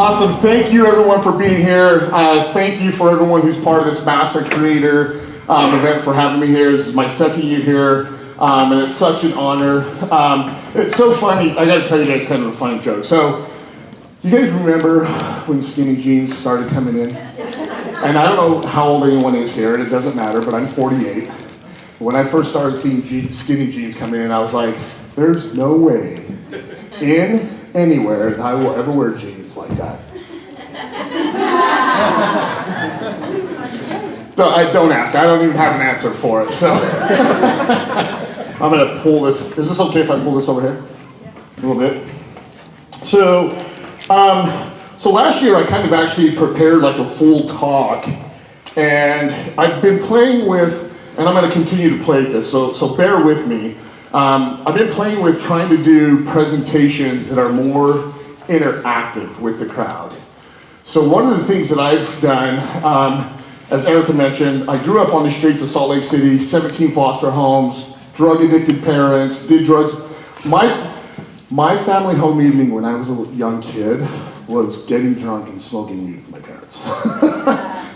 Awesome. Thank you, everyone, for being here. Thank you for everyone who's part of this Master Creator event for having me here. This is my second year here, and it's such an honor. It's so funny. I got to tell you guys kind of a funny joke. So, you guys remember when skinny jeans started coming in? And I don't know how old anyone is here, and it doesn't matter, but I'm 48. When I first started seeing skinny jeans coming in, I was like, there's no way in anywhere that I will ever wear jeans like that. Don't ask. I don't even have an answer for it. So I'm going to pull this. Is this okay if I pull this over here? A little bit. So last year I kind of actually prepared like a full talk, and I've been playing with, and I'm going to continue to play with this, so bear with me. I've been playing with trying to do presentations that are more interactive with the crowd. So one of the things that I've done, as Erica mentioned, I grew up on the streets of Salt Lake City, 17 foster homes, drug-addicted parents, did drugs. My family home evening when I was a young kid was getting drunk and smoking weed with my parents.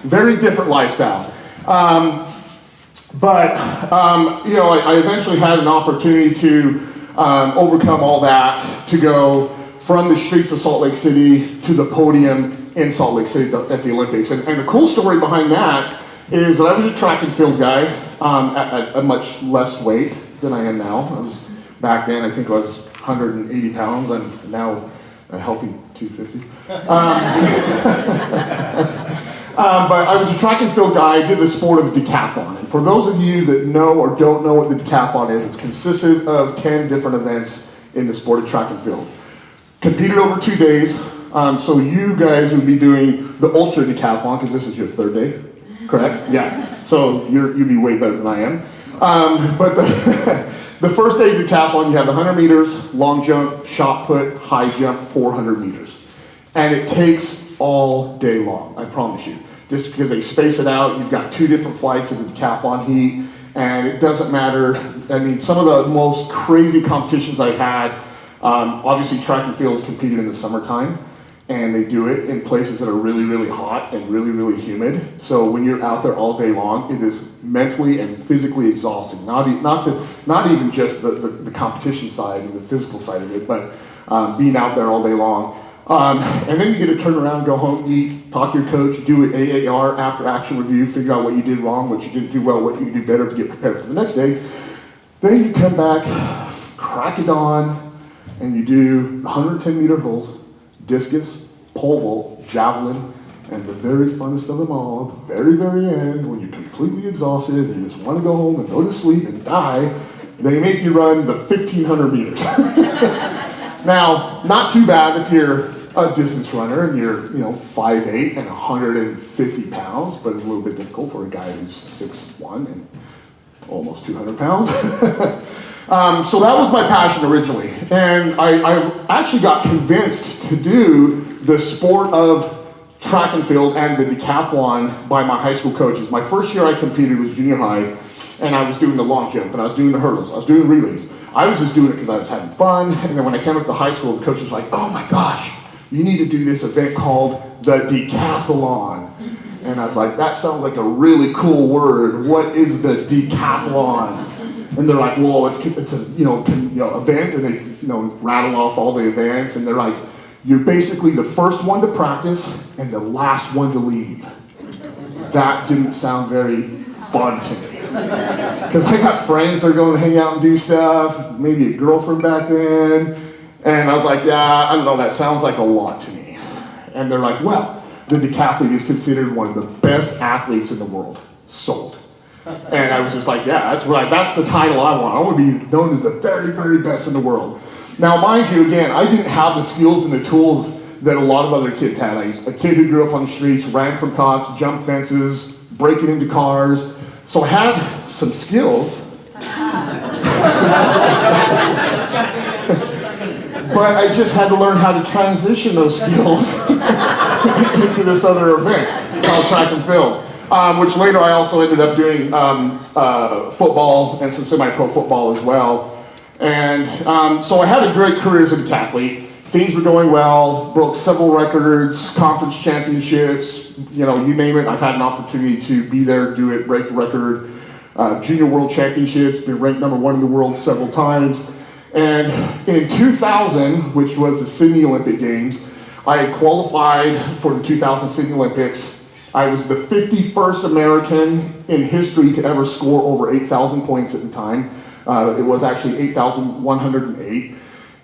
Very different lifestyle. But I eventually had an opportunity to overcome all that, to go from the streets of Salt Lake City to the podium in Salt Lake City at the Olympics. And the cool story behind that is that I was a track and field guy at a much less weight than I am now. Back then, I think I was 180 pounds. I'm now a healthy 250. But I was a track and field guy. I did the sport of decathlon. And for those of you that know or don't know what the decathlon is, it's consisted of 10 different events in the sport of track and field. Competed over 2 days. So you guys would be doing the ultra decathlon, because this is your third day, correct? Yeah. So you'd be way better than I am. But the first day of decathlon, you have 100 meters, long jump, shot put, high jump, 400 meters. And it takes all day long, I promise you. Just because they space it out, you've got 2 different flights of the decathlon heat, and it doesn't matter. I mean, some of the most crazy competitions I've had, obviously track and field is competed in the summertime, and they do it in places that are really, really hot and really, really humid. So when you're out there all day long, it is mentally and physically exhausting. Not even just the competition side and the physical side of it, but being out there all day long. And then you get to turn around, go home, eat, talk to your coach, do an AAR, after action review, figure out what you did wrong, what you didn't do well, what you can do better to get prepared for the next day. Then you come back, crack it on, and you do 110 meter hurdles, discus, pole vault, javelin, and the very funnest of them all, the very, very end, when you're completely exhausted and you just want to go home and go to sleep and die, they make you run the 1,500 meters. Now, not too bad if you're a distance runner and you're 5'8" and 150 pounds, but it's a little bit difficult for a guy who's 6'1" and almost 200 pounds. So that was my passion originally, and I actually got convinced to do the sport of track and field and the decathlon by my high school coaches. My first year I competed was junior high, and I was doing the long jump, and I was doing the hurdles, I was doing relays. I was just doing it because I was having fun, and then when I came up to high school, the coach was like, oh my gosh, you need to do this event called the decathlon. And I was like, that sounds like a really cool word. What is the decathlon? And they're like, well, it's a event, and they rattle off all the events, and they're like, you're basically the first one to practice and the last one to leave. That didn't sound very fun to me. Because I got friends that are going to hang out and do stuff, maybe a girlfriend back then, and I was like, yeah, I don't know, that sounds like a lot to me. And they're like, well, the decathlete is considered one of the best athletes in the world. Sold. And I was just like, yeah, that's right, that's the title I want. I want to be known as the very, very best in the world. Now, mind you, again, I didn't have the skills and the tools that a lot of other kids had. I was a kid who grew up on the streets, ran from cops, jumped fences, breaking into cars. So I had some skills. But I just had to learn how to transition those skills into this other event called track and field. Which later I also ended up doing football and some semi-pro football as well. And so I had a great career as a decathlete. things were going well, broke several records, conference championships, you name it. I've had an opportunity to be there, do it, break the record. Junior World Championships, been ranked #1 in the world several times. And in 2000, which was the Sydney Olympic Games, I had qualified for the 2000 Sydney Olympics. I was the 51st American in history to ever score over 8,000 points at the time. It was actually 8,108.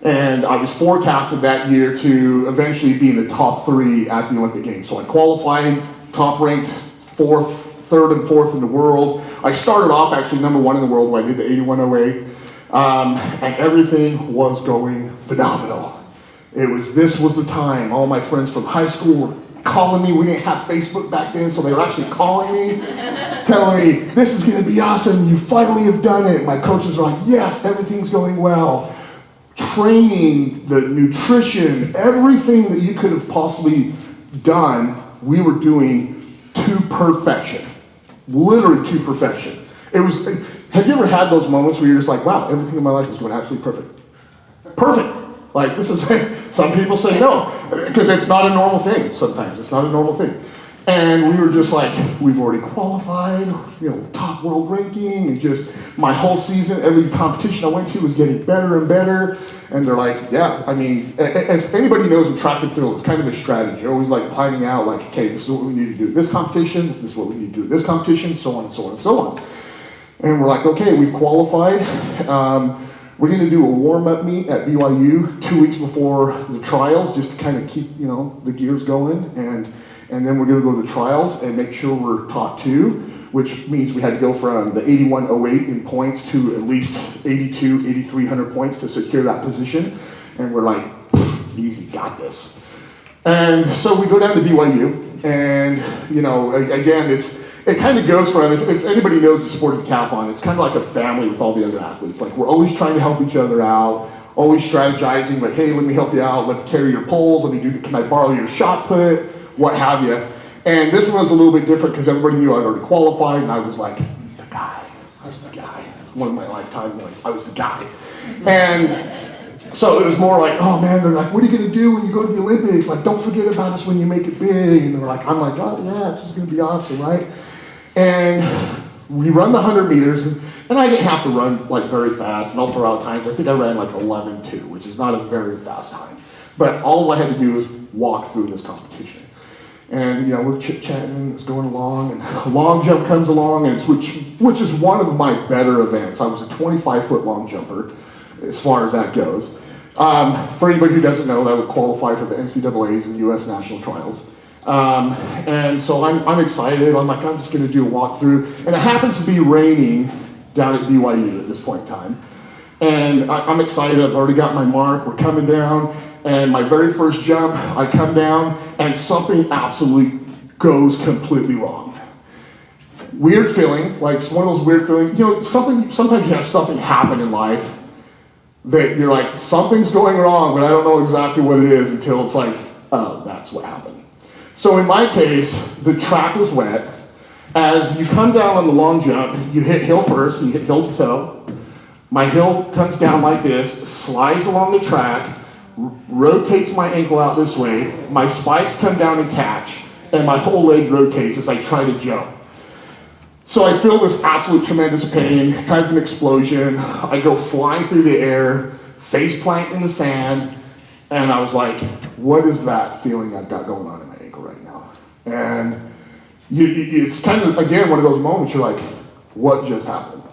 And I was forecasted that year to eventually be in the top 3 at the Olympic Games. So I qualified, top ranked 3rd and 4th in the world. I started off actually #1 in the world when I did the 8108. And everything was going phenomenal. This was the time. All my friends from high school were calling me. We didn't have Facebook back then, so they were actually calling me, telling me, this is gonna be awesome, you finally have done it. My coaches are like, yes, everything's going well. Training, the nutrition, everything that you could have possibly done, we were doing to perfection. Literally to perfection. Have you ever had those moments where you're just like, wow, everything in my life is going absolutely perfect? Perfect. Like, this is, some people say no, because it's not a normal thing sometimes. It's not a normal thing. And we were just like, we've already qualified, top world ranking, and just my whole season, every competition I went to was getting better and better. And they're like, yeah, I mean, if anybody knows in track and field, it's kind of a strategy. You're always like planning out, like, okay, this is what we need to do at this competition, this is what we need to do at this competition, so on and so on and so on. And we're like, okay, we've qualified. We're going to do a warm-up meet at BYU 2 weeks before the trials, just to kind of keep, the gears going. And then we're going to go to the trials and make sure we're top 2, which means we had to go from the 8108 in points to at least 8,300 points to secure that position. And we're like, easy, got this. And so we go down to BYU, and again, it kind of goes from, if anybody knows the sport of decathlon, it's kind of like a family with all the other athletes. Like, we're always trying to help each other out, always strategizing, like, hey, let me help you out, let me carry your poles, can I borrow your shot put, what have you. And this one was a little bit different because everybody knew I'd already qualified, and I was like, the guy. I was the guy. It was one of my lifetime, I was the guy. And so it was more like, oh man, they're like, what are you going to do when you go to the Olympics? Like, don't forget about us when you make it big. And I'm like, oh yeah, it's just going to be awesome, right? And we run the 100 meters, and I didn't have to run like very fast, and I'll throw out times. I think I ran like 11:2, which is not a very fast time. But all I had to do was walk through this competition. And we're chit-chatting, it's going along, and a long jump comes along, and which is one of my better events. I was a 25-foot long jumper, as far as that goes. For anybody who doesn't know, that would qualify for the NCAA's and U.S. national trials. And so I'm excited. I'm like, I'm just going to do a walkthrough. And it happens to be raining down at BYU at this point in time. And I'm excited. I've already got my mark. We're coming down. And my very first jump, I come down, and something absolutely goes completely wrong. Weird feeling, like it's one of those weird feelings. Sometimes you have something happen in life that you're like, something's going wrong, but I don't know exactly what it is until it's like, oh, that's what happened. So in my case, the track was wet. As you come down on the long jump, you hit hill first, you hit heel to toe. My heel comes down like this, slides along the track, rotates my ankle out this way, my spikes come down and catch, and my whole leg rotates as I try to jump. So I feel this absolute tremendous pain, kind of an explosion. I go flying through the air, face plant in the sand, and I was like, what is that feeling I've got going on in my ankle right now? And it's kind of, again, one of those moments you're like, what just happened?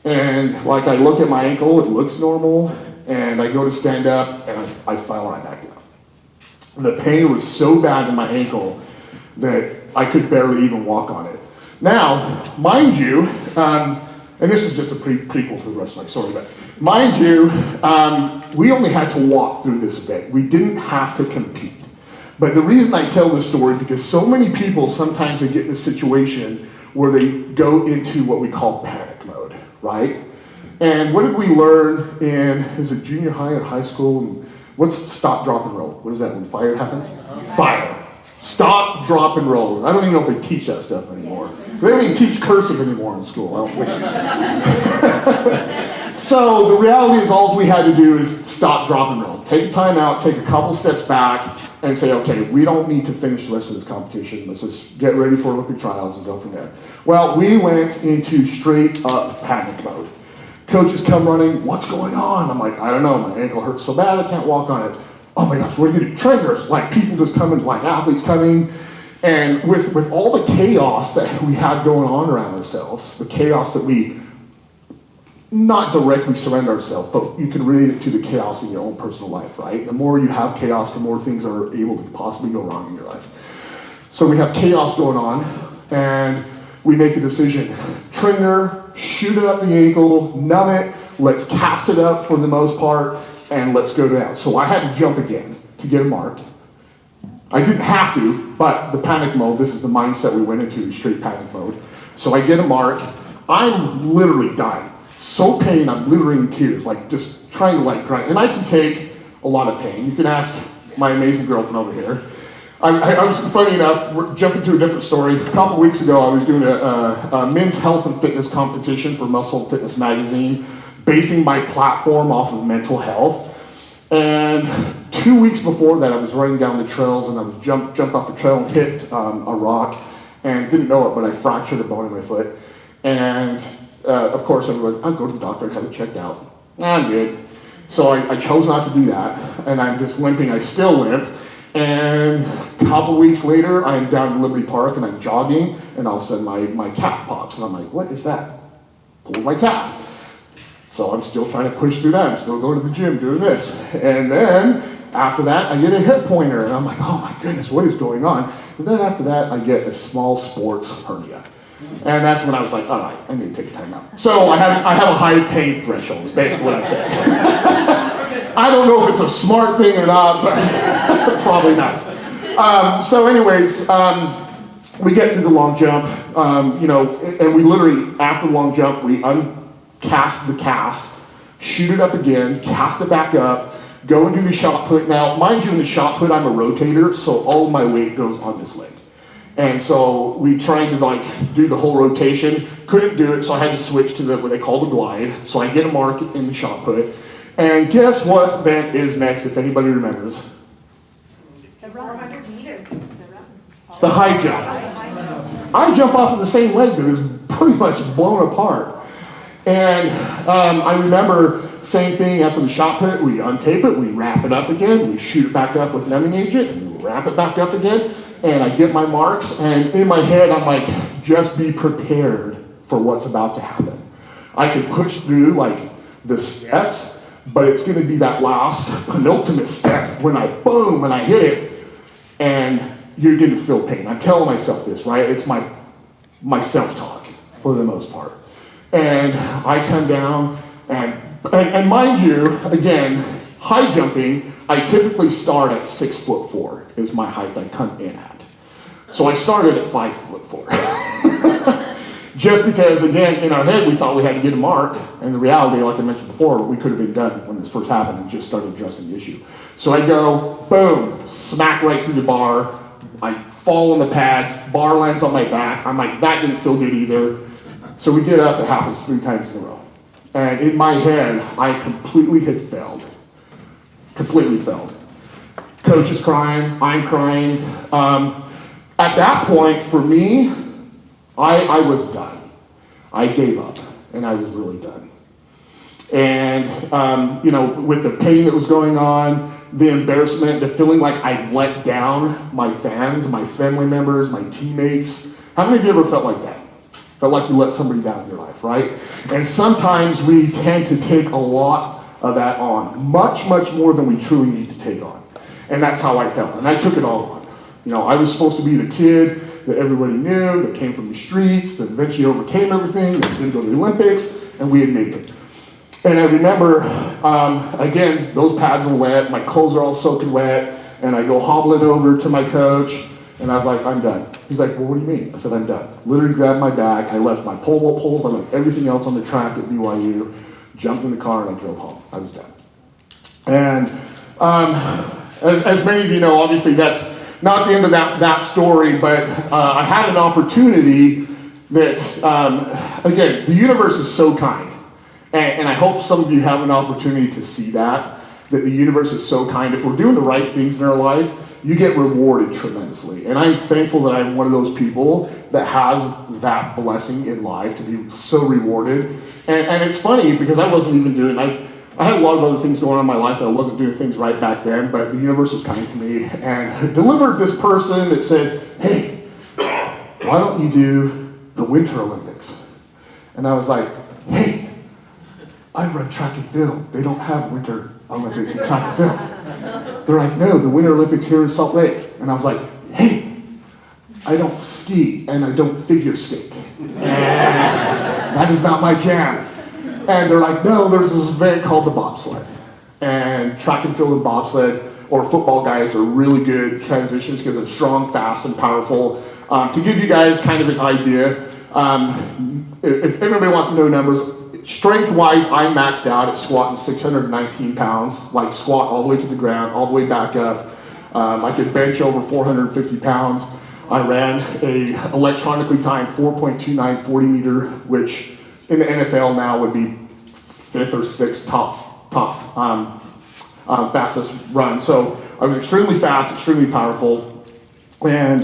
And like I look at my ankle, it looks normal, and I go to stand up, and I fell right back down. The pain was so bad in my ankle that I could barely even walk on it. Now, mind you, and this is just a prequel to the rest of my story, but mind you, we only had to walk through this event. We didn't have to compete. But the reason I tell this story, because so many people sometimes they get in a situation where they go into what we call panic mode, right? And what did we learn is it junior high or high school? What's stop, drop, and roll? What is that when fire happens? Fire. Stop, drop, and roll. I don't even know if they teach that stuff anymore. They don't even teach cursive anymore in school, I don't think. So the reality is all we had to do is stop, drop, and roll. Take time out, take a couple steps back, and say, okay, we don't need to finish the rest of this competition. Let's just get ready for Olympic trials and go from there. Well, we went into straight up panic mode. Coaches come running, what's going on? I'm like, I don't know, my ankle hurts so bad I can't walk on it. Oh my gosh, what are you gonna do? Trainers, like people just coming, like athletes coming. And with all the chaos that we had going on around ourselves, the chaos that we not directly surrender ourselves, but you can relate it to the chaos in your own personal life, right? The more you have chaos, the more things are able to possibly go wrong in your life. So we have chaos going on, and we make a decision. Trainer, shoot it up the ankle, numb it, let's cast it up for the most part, and let's go down. So I had to jump again to get a mark. I didn't have to, but the panic mode, this is the mindset we went into, straight panic mode. So I get a mark, I'm literally dying. So pain, I'm literally in tears, like just trying to like grind. And I can take a lot of pain. You can ask my amazing girlfriend over here. I was, funny enough, we're jumping to a different story. A couple weeks ago, I was doing a men's health and fitness competition for Muscle and Fitness magazine, basing my platform off of mental health. And 2 weeks before that, I was running down the trails and I was jumped off the trail and hit a rock and didn't know it, but I fractured a bone in my foot. And of course, everybody's, I'll go to the doctor and have it checked out. I'm good. So I chose not to do that, and I'm just limping. I still limp. And a couple weeks later, I'm down in Liberty Park and I'm jogging, and all of a sudden my calf pops. And I'm like, what is that? Pulled my calf. So I'm still trying to push through that. I'm still going to the gym doing this. And then after that, I get a hip pointer, and I'm like, oh my goodness, what is going on? And then after that, I get a small sports hernia. And that's when I was like, all right, I need to take a time out. So I have a high pain threshold, is basically what I'm saying. I don't know if it's a smart thing or not, but probably not. So anyways, we get through the long jump, and we literally, after the long jump, we uncast the cast, shoot it up again, cast it back up, go and do the shot put. Now, mind you, in the shot put, I'm a rotator, so all of my weight goes on this leg. And so we tried to do the whole rotation, couldn't do it, so I had to switch to what they call the glide. So I get a mark in the shot put. And guess what event is next, if anybody remembers? The 400 meter. The high jump. I jump off of the same leg that is pretty much blown apart. And I remember same thing after the shot put, we untape it, we wrap it up again, we shoot it back up with numbing agent, and we wrap it back up again. And I get my marks, and in my head, I'm like, just be prepared for what's about to happen. I can push through the steps, but it's gonna be that last penultimate step when I hit it, and you're gonna feel pain. I'm telling myself this, right? It's my self-talk for the most part. And I come down, and mind you, again, high jumping, I typically start at 6'4" is my height I come in at. So I started at 5'4". Just because, again, in our head, we thought we had to get a mark, and the reality, like I mentioned before, we could have been done when this first happened and just started addressing the issue. So I go, boom, smack right through the bar, I fall on the pads, bar lands on my back, I'm like, that didn't feel good either. So we get up, it happens 3 times in a row. And in my head, I completely had failed. Completely failed. Coach is crying, I'm crying. At that point, for me, I was done. I gave up, and I was really done. And, with the pain that was going on, the embarrassment, the feeling like I let down my fans, my family members, my teammates. How many of you ever felt like that? Felt like you let somebody down in your life, right? And sometimes we tend to take a lot of that on, much, much more than we truly need to take on. And that's how I felt, and I took it all on. I was supposed to be the kid that everybody knew, that came from the streets, that eventually overcame everything, that was going to go to the Olympics, and we had made it. And I remember, again, those pads were wet, my clothes are all soaking wet, and I go hobbling over to my coach, and I was like, I'm done. He's like, well, what do you mean? I said, I'm done. Literally grabbed my bag, I left my pole vault poles, I left everything else on the track at BYU, jumped in the car, and I drove home. I was done. And as many of you know, obviously that's not the end of that story, but I had an opportunity that, again, the universe is so kind. And I hope some of you have an opportunity to see that the universe is so kind. If we're doing the right things in our life, you get rewarded tremendously. And I'm thankful that I'm one of those people that has that blessing in life to be so rewarded. And it's funny because I wasn't even doing, I had a lot of other things going on in my life that I wasn't doing things right back then, but the universe was kind to me and delivered this person that said, hey, why don't you do the Winter Olympics? And I was like, hey, I run track and field. They don't have Winter Olympics in track and field. They're like, no, the Winter Olympics here in Salt Lake. And I was like, hey, I don't ski and I don't figure skate. That is not my jam. And they're like, no, there's this event called the bobsled. And track and field and bobsled or football guys are really good transitions because they're strong, fast, and powerful. To give you guys kind of an idea, if everybody wants to know numbers, strength-wise, I maxed out at squatting 619 pounds, like squat all the way to the ground, all the way back up. I could bench over 450 pounds. I ran a electronically timed 4.29 40 meter, which in the NFL now would be 5th or 6th top fastest run. So I was extremely fast, extremely powerful. And,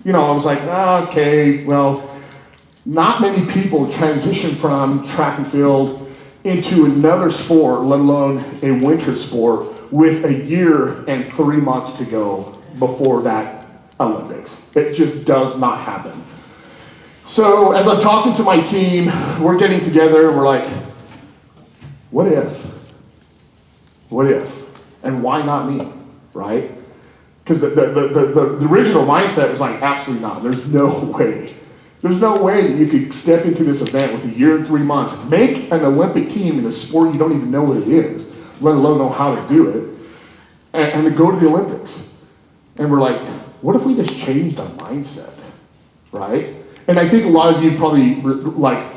I was like, okay, well, not many people transition from track and field into another sport, let alone a winter sport, with a year and 3 months to go before that Olympics. It just does not happen. So as I'm talking to my team, we're getting together and we're like, what if? What if? And why not me, right? Because the original mindset was like, absolutely not. There's no way. There's no way that you could step into this event with a year and 3 months, make an Olympic team in a sport you don't even know what it is, let alone know how to do it, and to go to the Olympics. And we're like, what if we just changed our mindset, right? And I think a lot of you probably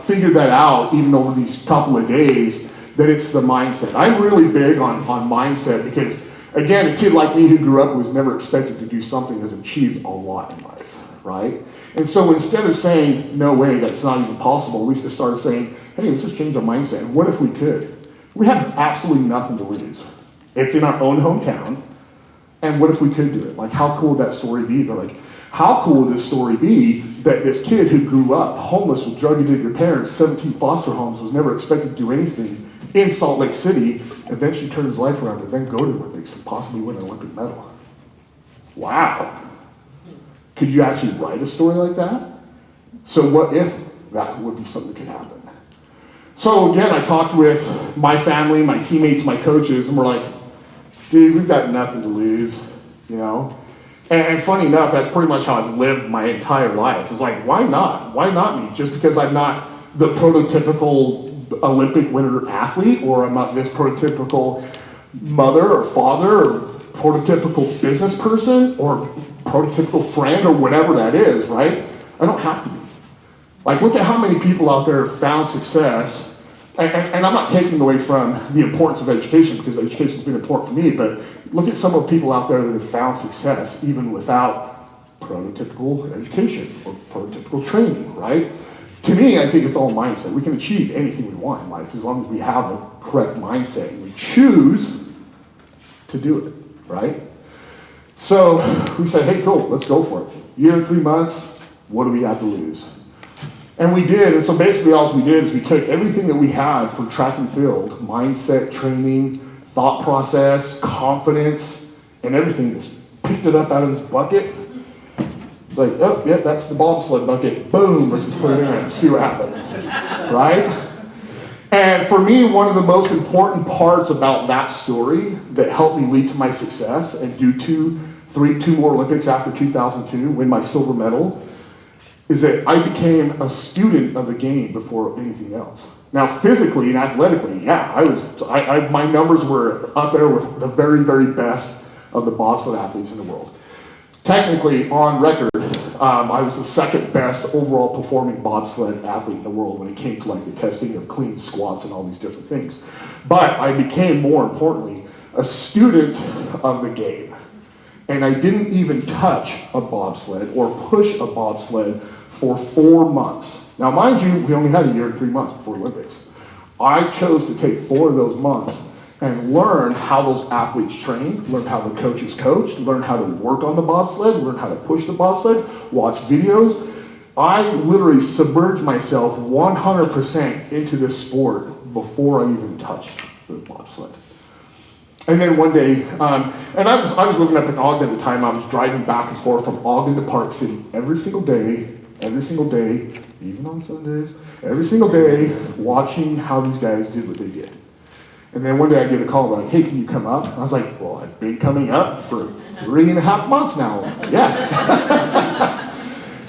figured that out even over these couple of days, that it's the mindset. I'm really big on mindset because, again, a kid like me who grew up was never expected to do something has achieved a lot in life, right? And so instead of saying, no way, that's not even possible, we just started saying, hey, let's just change our mindset. And what if we could? We have absolutely nothing to lose. It's in our own hometown. And what if we could do it? Like, how cool would that story be? They're like, how cool would this story be that this kid who grew up homeless with drug-addicted parents, 17 foster homes, was never expected to do anything in Salt Lake City, eventually turned his life around to then go to the Olympics and possibly win an Olympic medal? Wow. Could you actually write a story like that? So what if that would be something that could happen? So again, I talked with my family, my teammates, my coaches, and we're like, dude, we've got nothing to lose, And funny enough, that's pretty much how I've lived my entire life. It's like, why not? Why not me? Just because I'm not the prototypical Olympic winner athlete, or I'm not this prototypical mother or father or prototypical business person or prototypical friend or whatever that is, right? I don't have to be. Like, look at how many people out there have found success. And I'm not taking away from the importance of education, because education has been important for me, but look at some of the people out there that have found success even without prototypical education or prototypical training, right? To me, I think it's all mindset. We can achieve anything we want in life as long as we have the correct mindset and we choose to do it, right? So we said, hey, cool, let's go for it. Year and 3 months, what do we have to lose? And we did, and so basically all we did is we took everything that we had for track and field, mindset, training, thought process, confidence, and everything, just picked it up out of this bucket. It's like, oh, yeah, that's the bobsled bucket. Boom, let's just put it in there and see what happens, right? And for me, one of the most important parts about that story that helped me lead to my success and do two more Olympics after 2002, win my silver medal, is that I became a student of the game before anything else. Now, physically and athletically, yeah, my numbers were up there with the very, very best of the bobsled athletes in the world. Technically, on record, I was the second best overall performing bobsled athlete in the world when it came to the testing of clean squats and all these different things. But I became, more importantly, a student of the game. And I didn't even touch a bobsled or push a bobsled for 4 months. Now, mind you, we only had a year and 3 months before Olympics. I chose to take 4 of those months and learn how those athletes trained, learn how the coaches coached, learn how to work on the bobsled, learn how to push the bobsled, watch videos. I literally submerged myself 100% into this sport before I even touched the bobsled. And then one day, and I was living up in Ogden at the time. I was driving back and forth from Ogden to Park City every single day, even on Sundays, every single day, watching how these guys did what they did. And then one day I get a call like, hey, can you come up? I was like, well, I've been coming up for 3.5 months now. Yes.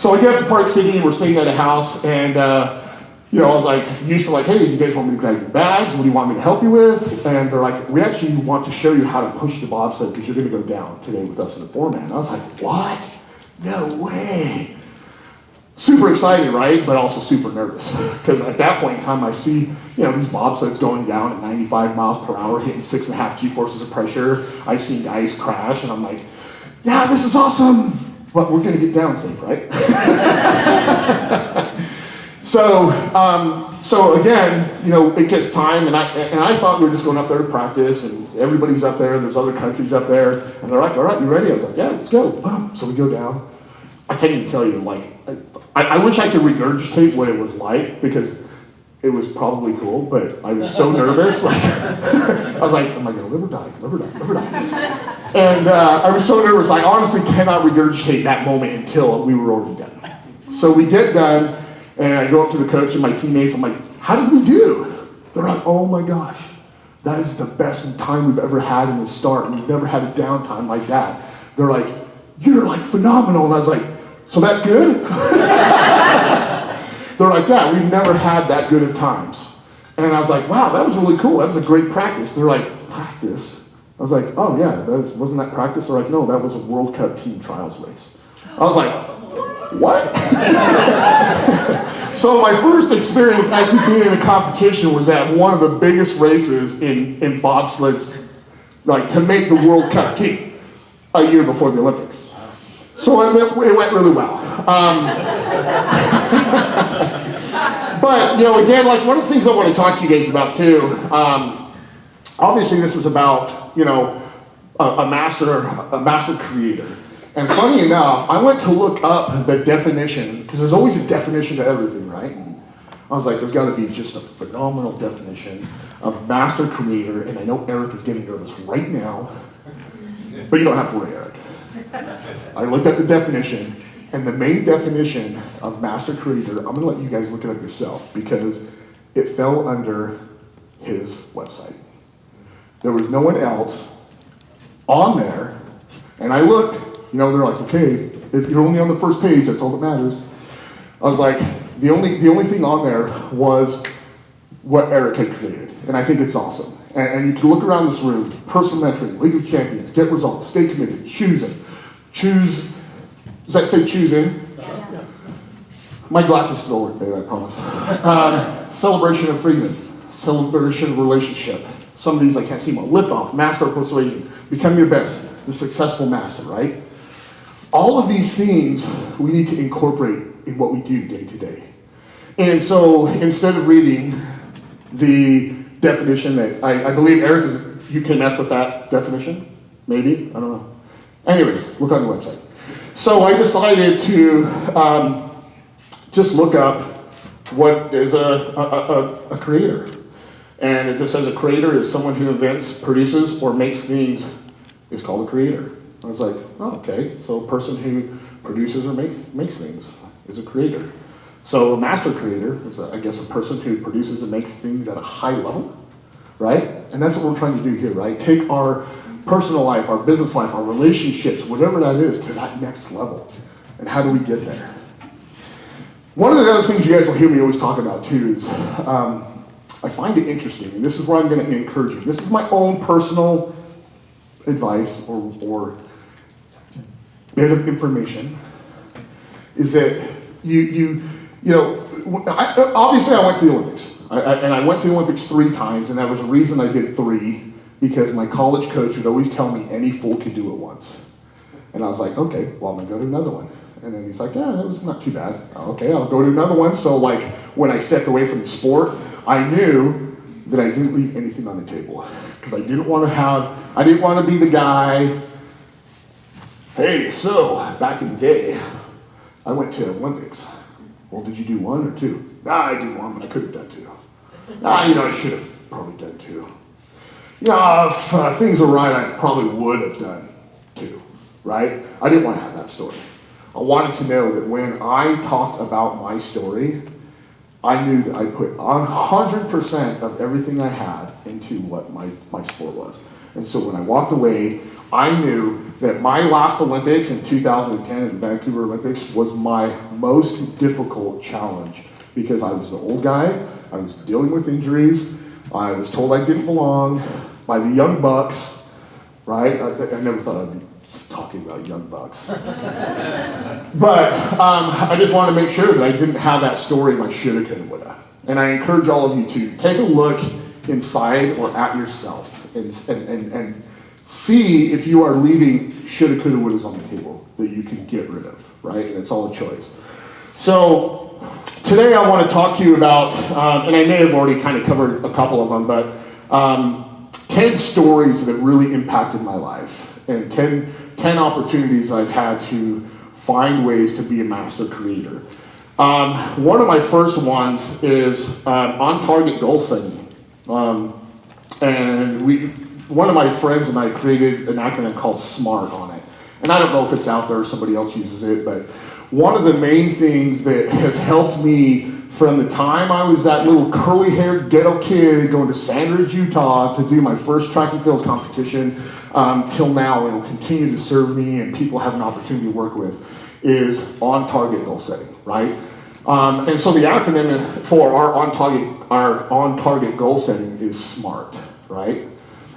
So I get up to Park City and we're staying at a house, and I was like, used to like, hey, you guys want me to grab your bags? What do you want me to help you with? And they're like, we actually want to show you how to push the bobsled because you're going to go down today with us in the 4-man. I was like, what? No way. Super excited, right? But also super nervous. Because at that point in time, I see, these bobsleds going down at 95 miles per hour, hitting 6.5 G-forces of pressure. I see guys crash, and I'm like, yeah, this is awesome. But we're going to get down safe, right? So again, it gets time, and I thought we were just going up there to practice, and everybody's up there, there's other countries up there, and they're like, all right, you ready? I was like, yeah, let's go. Boom. So we go down. I can't even tell you, I wish I could regurgitate what it was like, because it was probably cool, but I was so nervous. I was like, am I going to live or die? Live or die? Live or die? And I was so nervous, I honestly cannot regurgitate that moment until we were already done. So we get done, and I go up to the coach and my teammates, I'm like, how did we do? They're like, oh my gosh, that is the best time we've ever had in the start, and we've never had a downtime like that. They're like, you're like phenomenal. And I was like, so that's good? They're like, yeah, we've never had that good of times. And I was like, wow, that was really cool. That was a great practice. They're like, practice? I was like, oh yeah, wasn't that practice? They're like, no, that was a World Cup team trials race. I was like, what? So my first experience actually being in a competition was at one of the biggest races in bobsleds, like to make the World Cup team a year before the Olympics. So it went really well. But, again, like one of the things I want to talk to you guys about too, obviously this is about, a master creator. And funny enough, I went to look up the definition, because there's always a definition to everything, right? I was like, there's got to be just a phenomenal definition of master creator, and I know Eric is getting nervous right now, but you don't have to worry, Eric. I looked at the definition, and the main definition of master creator, I'm going to let you guys look it up yourself, because it fell under his website. There was no one else on there, and I looked, they're like, okay, if you're only on the first page, that's all that matters. I was like, the only thing on there was what Eric had created, and I think it's awesome. And you can look around this room, personal mentoring, League of Champions, get results, stay committed, choose, does that say choose in? Yes. My glasses still work, babe, I promise. Celebration of freedom, celebration of relationship. Some of these I can't see more. Lift off, master of persuasion, become your best, the successful master, right? All of these things we need to incorporate in what we do day to day. And so instead of reading the definition that I believe Eric you came up with that definition, maybe, I don't know. Anyways, look on the website. So I decided to just look up what is a creator. And it just says a creator is someone who invents, produces, or makes things is called a creator. I was like, oh, okay. So a person who produces or makes things is a creator. So a master creator is, I guess, a person who produces and makes things at a high level, right? And that's what we're trying to do here, right? Take our personal life, our business life, our relationships, whatever that is, to that next level. And how do we get there? One of the other things you guys will hear me always talk about too is I find it interesting, and this is where I'm going to encourage you. This is my own personal advice or bit of information, is that obviously I went to the Olympics, and I went to the Olympics 3 times, and that was the reason I did 3, because my college coach would always tell me any fool can do it once. And I was like, okay, well, I'm going to go to another one. And then he's like, yeah, that was not too bad. Okay, I'll go to another one. So like when I stepped away from the sport, I knew that I didn't leave anything on the table. Because I didn't want to be the guy, hey, so, back in the day, I went to Olympics. Well, did you do one or two? I did one, but I could have done two. I should have probably done two. If things were right, I probably would have done two, right? I didn't want to have that story. I wanted to know that when I talked about my story, I knew that I put 100% of everything I had into what my sport was. And so when I walked away, I knew that my last Olympics in 2010 at the Vancouver Olympics was my most difficult challenge because I was the old guy, I was dealing with injuries, I was told I didn't belong by the young bucks, right? I never thought I'd be talking about young bucks. But I just wanted to make sure that I didn't have that story of I shoulda, coulda, woulda. And I encourage all of you to take a look inside or at yourself and see if you are leaving shoulda, coulda, wouldas on the table that you can get rid of, right? And it's all a choice. So today I want to talk to you about, and I may have already kind of covered a couple of them, but 10 stories that have really impacted my life and 10 opportunities I've had to find ways to be a master creator. One of my first ones is on-target goal setting. And one of my friends and I created an acronym called SMART on it. And I don't know if it's out there or somebody else uses it, but one of the main things that has helped me from the time I was that little curly-haired ghetto kid going to Sandridge, Utah to do my first track and field competition till now, and will continue to serve me and people have an opportunity to work with, is on-target goal setting, right? And so the acronym for our on-target goal setting is SMART, right?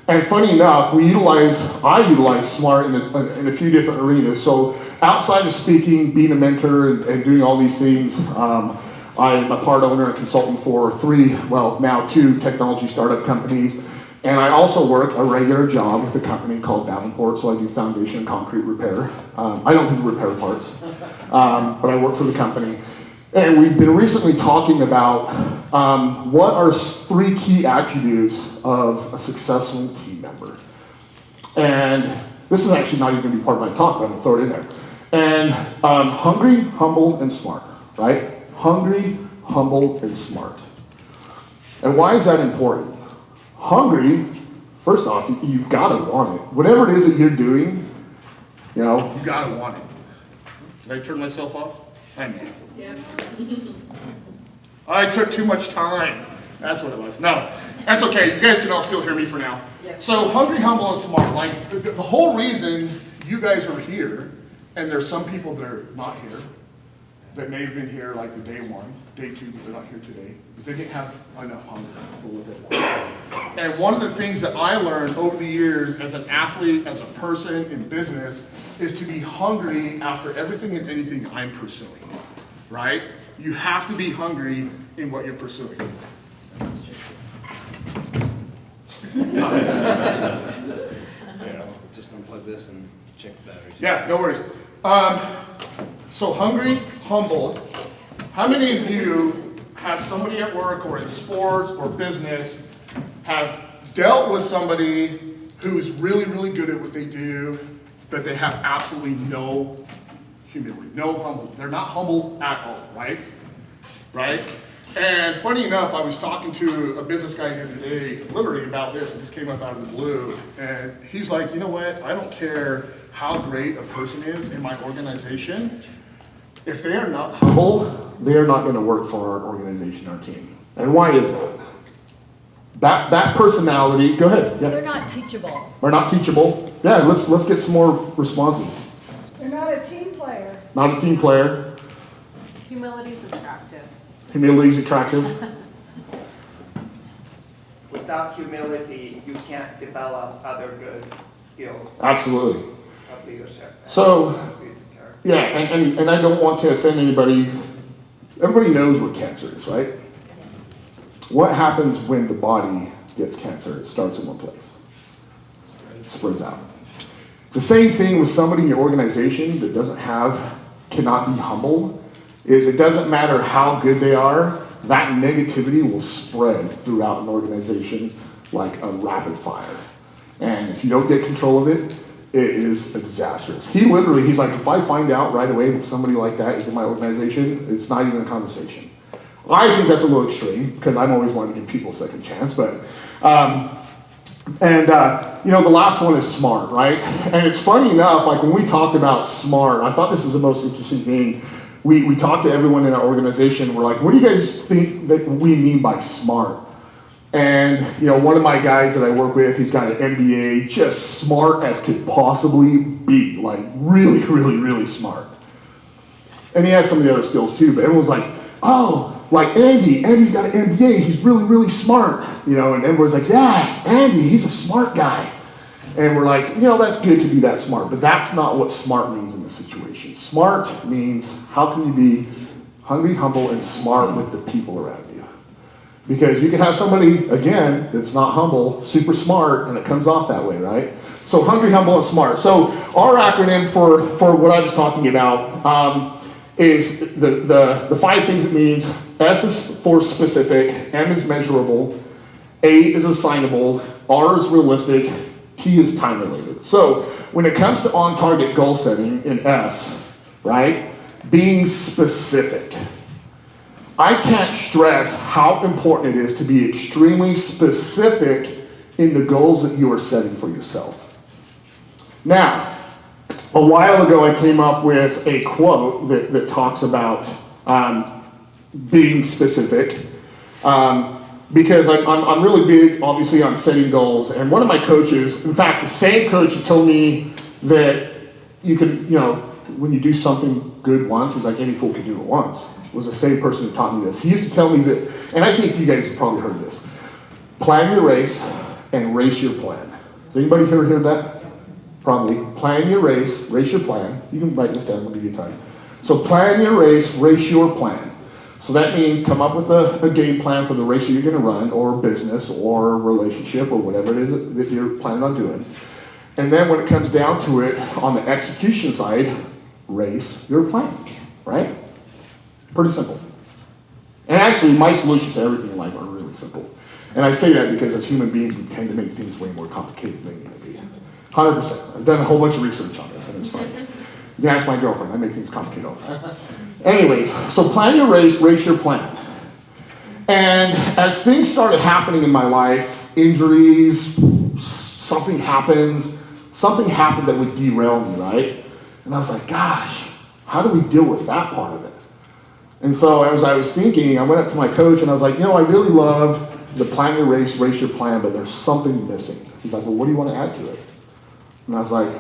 And funny enough, I utilize SMART in a few different arenas. So outside of speaking, being a mentor, and doing all these things, I'm a part owner and consultant for now two technology startup companies. And I also work a regular job with a company called Davenport, so I do foundation and concrete repair. I don't do repair parts, but I work for the company. And we've been recently talking about what are 3 key attributes of a successful team member. And this is actually not even going to be part of my talk, but I'm going to throw it in there. And hungry, humble, and smart, right? Hungry, humble, and smart. And why is that important? Hungry, first off, you've got to want it. Whatever it is that you're doing, you've got to want it. Did I turn myself off? I may have. Yep. I took too much time. That's what it was. No, that's okay. You guys can all still hear me for now. Yep. So hungry, humble, and smart. Like the whole reason you guys are here, and there's some people that are not here, that may have been here like the day 1, day 2, but they're not here today, because they didn't have enough hunger for what they want. And one of the things that I learned over the years as an athlete, as a person in business, is to be hungry after everything and anything I'm pursuing, right? You have to be hungry in what you're pursuing. Just unplug this and check the batteries. Yeah, no worries. So hungry, humble. How many of you have somebody at work or in sports or business have dealt with somebody who's really, really good at what they do, but they have absolutely no humility, no humble. They're not humble at all, right? Right? And funny enough, I was talking to a business guy the other day, literally about this, and this came up out of the blue, and he's like, you know what, I don't care how great a person is in my organization, if they are not humble, they are not going to work for our organization, our team. And why is that? That personality, go ahead. Yeah. They're not teachable. Are not teachable. Yeah, let's get some more responses. They're not a team player. Not a team player. Humility's attractive. Humility is attractive. Without humility, you can't develop other good skills Absolutely. of leadership. So, yeah, and I don't want to offend anybody. Everybody knows what cancer is, right? What happens when the body gets cancer? It starts in one place. It spreads out. It's the same thing with somebody in your organization that cannot be humble, is it doesn't matter how good they are, that negativity will spread throughout an organization like a rapid fire. And if you don't get control of it, it is disastrous. He's like, if I find out right away that somebody like that is in my organization, it's not even a conversation. I think that's a little extreme, because I'm always wanting to give people a second chance, but, the last one is smart, right? And it's funny enough, like when we talked about smart, I thought this is the most interesting thing. We talked to everyone in our organization, we're like, what do you guys think that we mean by smart? And, one of my guys that I work with, he's got an MBA, just smart as could possibly be, like really, really, really smart. And he has some of the other skills too, but everyone's like, oh, like Andy's got an MBA, he's really, really smart, and everyone's like, yeah, Andy, he's a smart guy. And we're like, that's good to be that smart, but that's not what smart means in this situation. Smart means, how can you be hungry, humble, and smart with the people around you? Because you can have somebody, again, that's not humble, super smart, and it comes off that way, right? So hungry, humble, and smart. So our acronym for what I was talking about is the 5 things it means. S is for specific, M is measurable, A is assignable, R is realistic, T is time related. So when it comes to on-target goal setting in S, right, being specific. I can't stress how important it is to be extremely specific in the goals that you are setting for yourself. Now, a while ago I came up with a quote that talks about being specific, because I'm really big, obviously, on setting goals. And one of my coaches, in fact, the same coach who told me that you can, when you do something good once, he's like, any fool can do it once, was the same person who taught me this. He used to tell me that, and I think you guys have probably heard this, plan your race and race your plan. Has anybody here heard that? Probably. Plan your race your plan. You can write this down, I'll give you time. So plan your race your plan. So that means come up with a game plan for the race that you're going to run, or business, or relationship, or whatever it is that you're planning on doing. And then when it comes down to it, on the execution side, race your plan, right? Pretty simple. And actually, my solutions to everything in life are really simple. And I say that because as human beings, we tend to make things way more complicated than they need to be. 100%. I've done a whole bunch of research on this, and it's fun. You can ask my girlfriend, I make things complicated all the time. Anyways, so plan your race your plan. And as things started happening in my life, injuries, something happened that would derail me, right? And I was like, gosh, how do we deal with that part of it? And so as I was thinking, I went up to my coach and I was like, I really love the plan your race your plan, but there's something missing. He's like, well, what do you want to add to it? And I was like,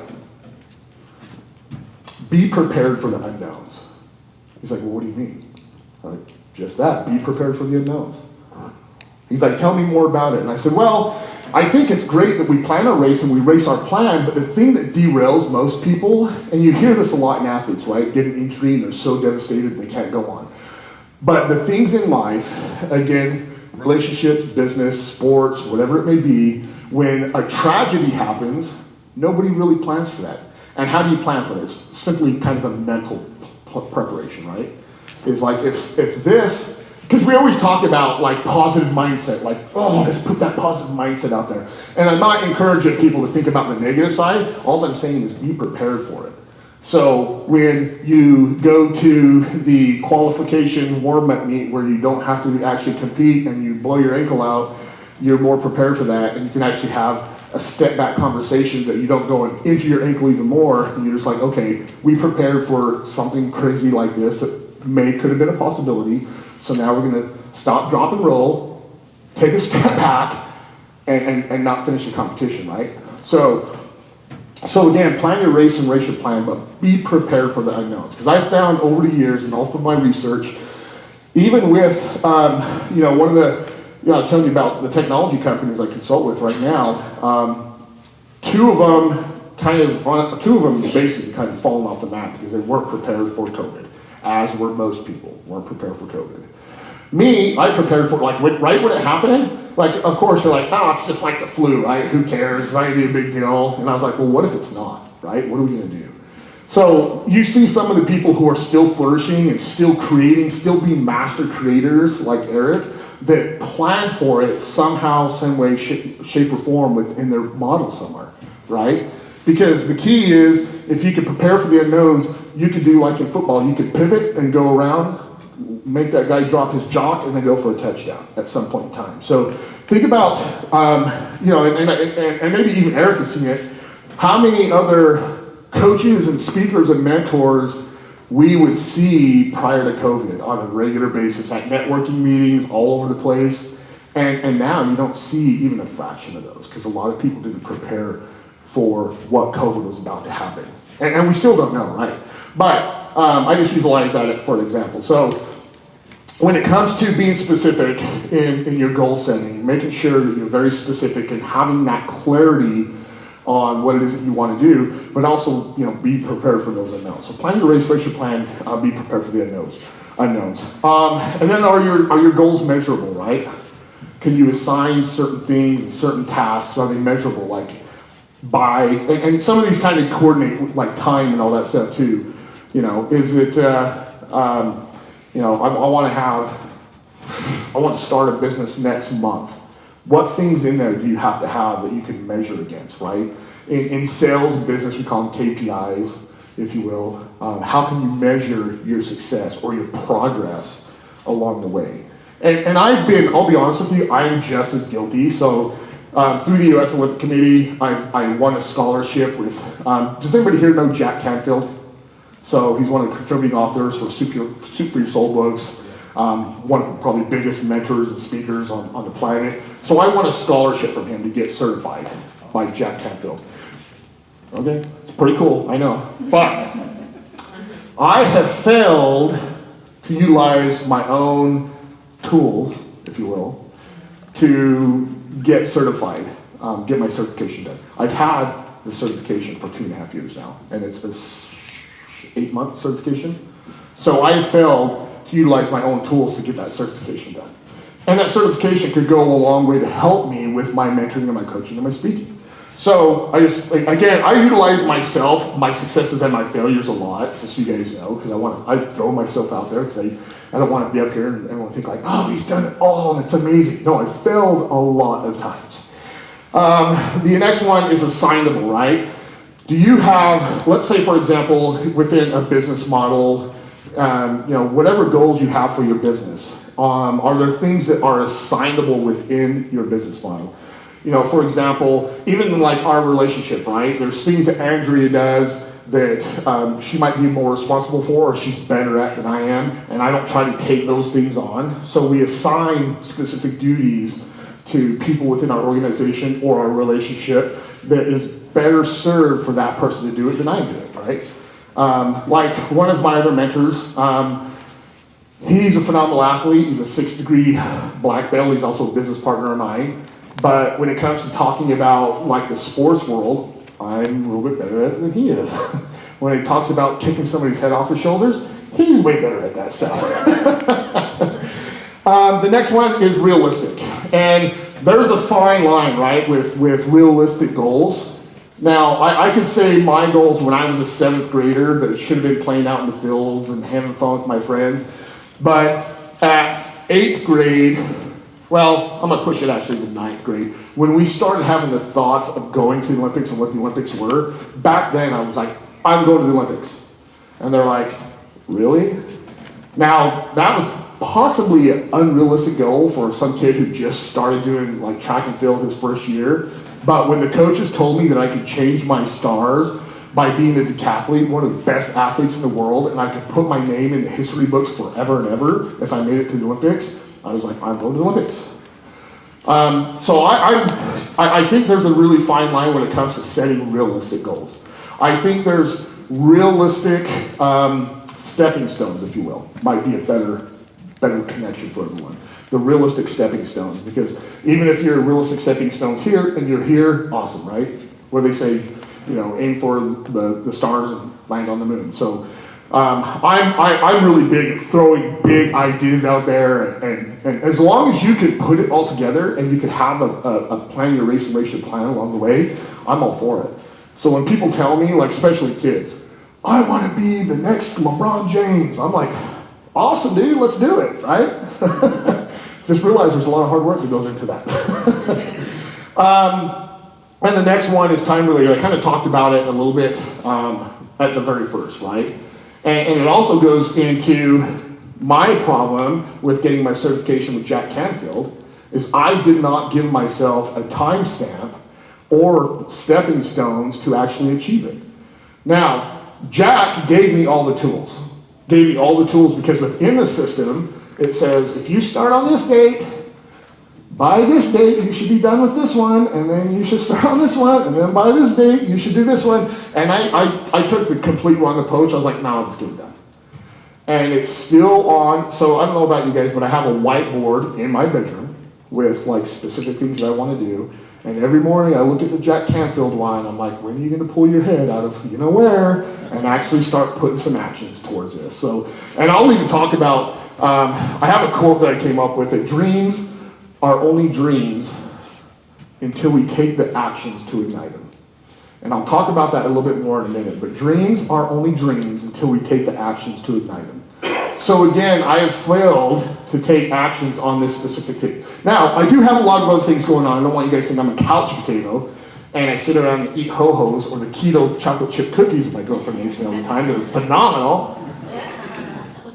be prepared for the unknowns. He's like, well, what do you mean? I'm like, just that, be prepared for the unknowns. He's like, tell me more about it. And I said, well, I think it's great that we plan our race and we race our plan, but the thing that derails most people, and you hear this a lot in athletes, right? Get an injury and they're so devastated they can't go on. But the things in life, again, relationships, business, sports, whatever it may be, when a tragedy happens, nobody really plans for that. And how do you plan for this? It's simply kind of a mental preparation, right? Is like if this, because we always talk about like positive mindset, like, oh, let's put that positive mindset out there. And I'm not encouraging people to think about the negative side. All I'm saying is be prepared for it. So when you go to the qualification warm-up meet where you don't have to actually compete and you blow your ankle out, you're more prepared for that, and you can actually have a step back conversation that you don't go and injure your ankle even more, and you're just like, okay, we prepared for something crazy like this that could have been a possibility, so now we're gonna stop, drop, and roll, take a step back, and not finish the competition, right? So again, plan your race and race your plan, but be prepared for the unknowns. Because I've found over the years, and also my research, even with, one of the, I was telling you about the technology companies I consult with right now. Two of them basically kind of fallen off the map because they weren't prepared for COVID, as were most people, weren't prepared for COVID. Me, I prepared for, like, right when it happened, like, of course you're like, oh, it's just like the flu, right? Who cares? It's not gonna be a big deal. And I was like, well, what if it's not, right? What are we gonna do? So you see some of the people who are still flourishing and still creating, still being master creators like Eric, that plan for it somehow, some way, shape or form within their model somewhere, right? Because the key is, if you could prepare for the unknowns, you could do like in football, you could pivot and go around, make that guy drop his jock, and then go for a touchdown at some point in time. So think about, and maybe even Eric has seen it, how many other coaches and speakers and mentors we would see prior to COVID on a regular basis at networking meetings all over the place. And now you don't see even a fraction of those because a lot of people didn't prepare for what COVID was about to happen. And we still don't know, right? But I just utilize that for an example. So when it comes to being specific in your goal setting, making sure that you're very specific and having that clarity on what it is that you want to do, but also, be prepared for those unknowns. So plan your race your plan, be prepared for the unknowns. And then are your goals measurable, right? Can you assign certain things and certain tasks? Are they measurable? Like and some of these kind of coordinate like time and all that stuff too. Is it, I want to start a business next month. What things in there do you have to have that you can measure against, right? In sales and business, we call them KPIs, if you will. How can you measure your success or your progress along the way? And I'll be honest with you, I'm just as guilty. So through the U.S. Olympic Committee, I won a scholarship with, does anybody here know Jack Canfield? So he's one of the contributing authors for Soup for Your Soul books. One of the probably biggest mentors and speakers on the planet. So I won a scholarship from him to get certified by Jack Canfield. Okay, it's pretty cool, I know. But I have failed to utilize my own tools, if you will, to get certified, get my certification done. I've had the certification for 2.5 years now, and it's this 8-month certification. So I failed to utilize my own tools to get that certification done. And that certification could go a long way to help me with my mentoring and my coaching and my speaking. So I utilize myself, my successes and my failures a lot, just so you guys know, because I throw myself out there because I don't want to be up here and everyone think like, oh, he's done it all and it's amazing. No, I failed a lot of times. The next one is assignable, right? Do you have, let's say for example, within a business model, whatever goals you have for your business, are there things that are assignable within your business model? For example, even like our relationship, right? There's things that Andrea does that she might be more responsible for or she's better at than I am, and I don't try to take those things on. So we assign specific duties to people within our organization or our relationship that is better served for that person to do it than I do it, right? Like one of my other mentors, he's a phenomenal athlete. He's a 6th-degree black belt. He's also a business partner of mine. But when it comes to talking about like the sports world, I'm a little bit better at it than he is. When he talks about kicking somebody's head off their shoulders, he's way better at that stuff. The next one is realistic. And there's a fine line, right, with realistic goals. Now, I could say my goals when I was a 7th grader that should have been playing out in the fields and having fun with my friends. But at 8th grade, well, I'm going to push it actually to 9th grade. When we started having the thoughts of going to the Olympics and what the Olympics were, back then I was like, I'm going to the Olympics. And they're like, really? Now, that was possibly an unrealistic goal for some kid who just started doing like track and field his first year. But when the coaches told me that I could change my stars by being a decathlete, one of the best athletes in the world, and I could put my name in the history books forever and ever if I made it to the Olympics, I was like, I'm going to the Olympics. So I think there's a really fine line when it comes to setting realistic goals. I think there's realistic stepping stones, if you will, might be a better connection for everyone. The realistic stepping stones, because even if you're realistic stepping stones here and you're here, awesome, right? Where they say, aim for the stars and land on the moon. So I'm really big at throwing big ideas out there, and as long as you could put it all together and you could have a plan your race and race your plan along the way, I'm all for it. So when people tell me, like especially kids, I want to be the next LeBron James. I'm like, awesome, dude, let's do it, right? Just realize there's a lot of hard work that goes into that. And the next one is time related. I kind of talked about it a little bit at the very first, right? And it also goes into my problem with getting my certification with Jack Canfield is I did not give myself a timestamp or stepping stones to actually achieve it. Now, Jack gave me all the tools. Gave me all the tools because within the system, it says, if you start on this date, by this date, you should be done with this one, and then you should start on this one, and then by this date, you should do this one. And I took the complete wrong approach. I was like, no, I'll just get it done. And it's still on, so I don't know about you guys, but I have a whiteboard in my bedroom with like specific things that I want to do. And every morning I look at the Jack Canfield one, I'm like, when are you going to pull your head out of you know where and actually start putting some actions towards this? So, and I'll even talk about, I have a quote that I came up with, that dreams are only dreams until we take the actions to ignite them. And I'll talk about that a little bit more in a minute, but dreams are only dreams until we take the actions to ignite them. So again, I have failed to take actions on this specific thing. Now, I do have a lot of other things going on. I don't want you guys to think I'm a couch potato, and I sit around and eat ho-hos or the keto chocolate chip cookies that my girlfriend makes me all the time. They're phenomenal.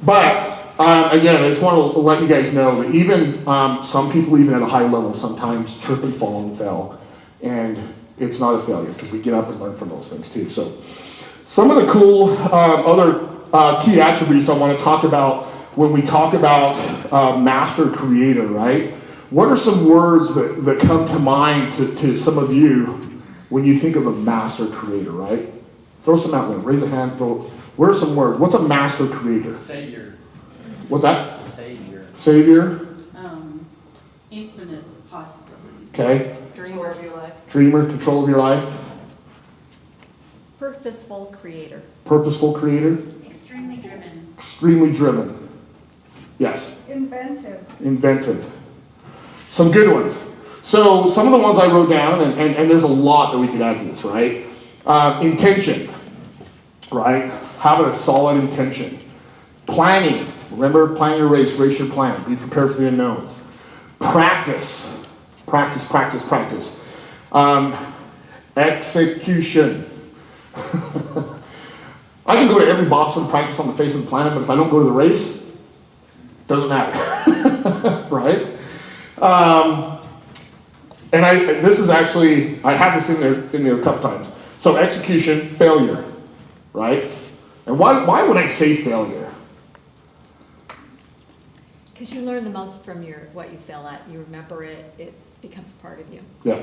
But again, I just want to let you guys know that even some people, even at a high level, sometimes trip and fall and fail. And it's not a failure because we get up and learn from those things too. So some of the cool other key attributes I want to talk about when we talk about master creator, right? What are some words that come to mind to some of you when you think of a master creator, right? Throw some out there. Raise a hand. What are some words? What's a master creator? Savior. What's that? Savior. Savior. Infinite possibilities. Okay. Dreamer of your life. Dreamer, control of your life. Purposeful creator. Purposeful creator. Extremely driven. Extremely driven. Yes. Inventive. Inventive. Some good ones. So some of the ones I wrote down, and there's a lot that we could add to this, right? Intention, right? Having a solid intention. Planning. Remember, plan your race your plan. Be prepared for the unknowns. Practice. Practice, practice, practice. Execution. I can go to every bobsled practice on the face of the planet, but if I don't go to the race, it doesn't matter. Right? And this is actually, I have this in there a couple times. So execution, failure, right? And why would I say failure? Because you learn the most from what you fail at. You remember it, it becomes part of you. Yeah.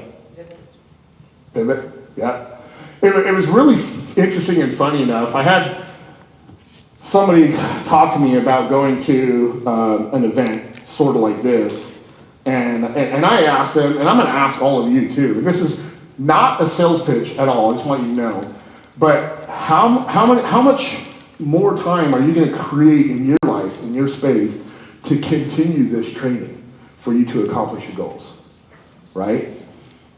Pivot, yeah. It was really interesting and funny enough. I had somebody talk to me about going to an event sort of like this, and I asked them, and I'm going to ask all of you too. This is not a sales pitch at all. I just want you to know. But how much more time are you going to create in your life, in your space, to continue this training for you to accomplish your goals, right?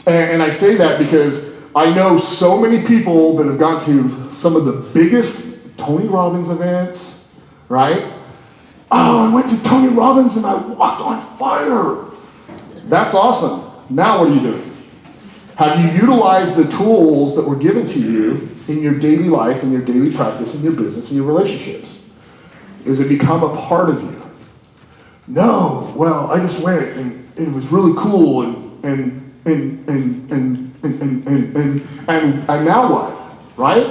And I say that because I know so many people that have gone to some of the biggest Tony Robbins events, right? Oh, I went to Tony Robbins and I walked on fire. That's awesome. Now what are you doing? Have you utilized the tools that were given to you in your daily life, in your daily practice, in your business, in your relationships? Does it become a part of you? No, well, I just went and it was really cool and now what, right?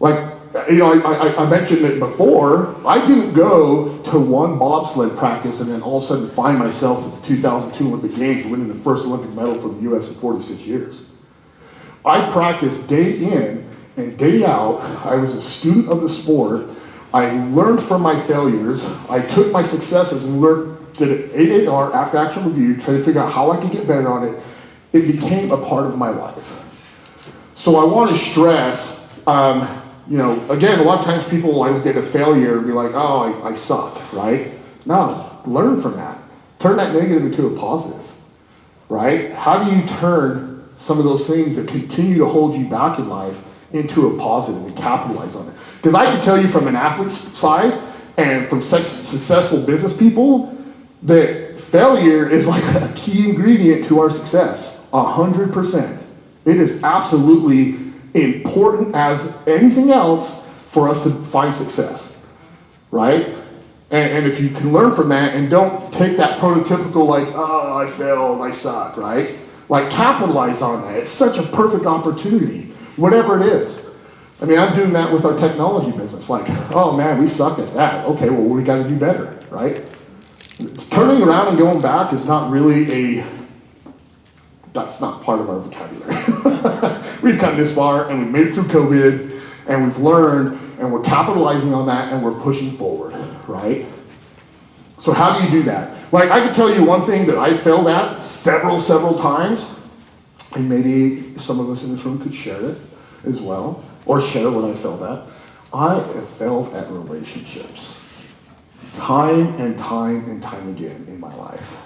Like, you know, I mentioned it before, I didn't go to one bobsled practice and then all of a sudden find myself at the 2002 Olympic Games winning the first Olympic medal for the U.S. in 46 years. I practiced day in and day out. I was a student of the sport. I learned from my failures. I took my successes and did an 8-hour after action review, trying to figure out how I could get better on it. It became a part of my life. So I want to stress, you know, again, a lot of times people will look at a failure and be like, oh, I suck, right? No, learn from that. Turn that negative into a positive, right? How do you turn some of those things that continue to hold you back in life into a positive and capitalize on it. Because I can tell you from an athlete's side and from successful business people that failure is like a key ingredient to our success, 100%. It is absolutely important as anything else for us to find success, right? And if you can learn from that and don't take that prototypical like, oh, I failed, I suck, right? Like capitalize on that. It's such a perfect opportunity, whatever it is. I mean, I'm doing that with our technology business. Like, oh man, we suck at that. Okay, well, we got to do better, right? Turning around and going back is not really that's not part of our vocabulary. We've come this far and we've made it through COVID and we've learned and we're capitalizing on that and we're pushing forward, right? So how do you do that? Like, I could tell you one thing that I failed at several times, and maybe some of us in this room could share it as well, or share what I failed at. I have failed at relationships time and time and time again in my life.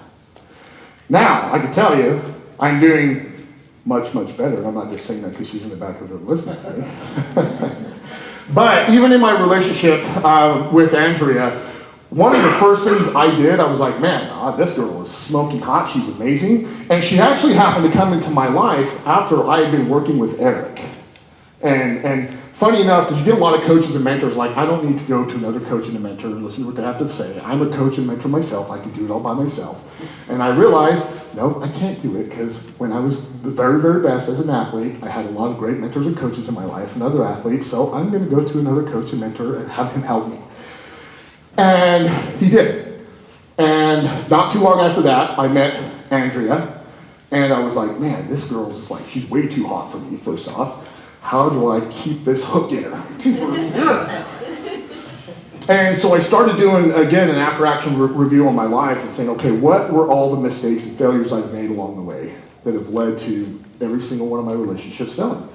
Now, I can tell you, I'm doing much better, and I'm not just saying that because she's in the back of the room listening to me. But even in my relationship with Andrea, one of the first things I did, I was like, man, this girl is smoking hot, she's amazing. And she actually happened to come into my life after I had been working with Eric. And funny enough, because you get a lot of coaches and mentors, like, I don't need to go to another coach and a mentor and listen to what they have to say. I'm a coach and mentor myself, I can do it all by myself. And I realized, no, I can't do it, because when I was the very best as an athlete, I had a lot of great mentors and coaches in my life and other athletes, so I'm going to go to another coach and mentor and have him help me. And he did. And not too long after that, I met Andrea, and I was like, man, this girl's just like, she's way too hot for me, first off. How do I keep this hook in her? And so I started doing, again, an after-action review on my life and saying, okay, what were all the mistakes and failures I've made along the way that have led to every single one of my relationships failing?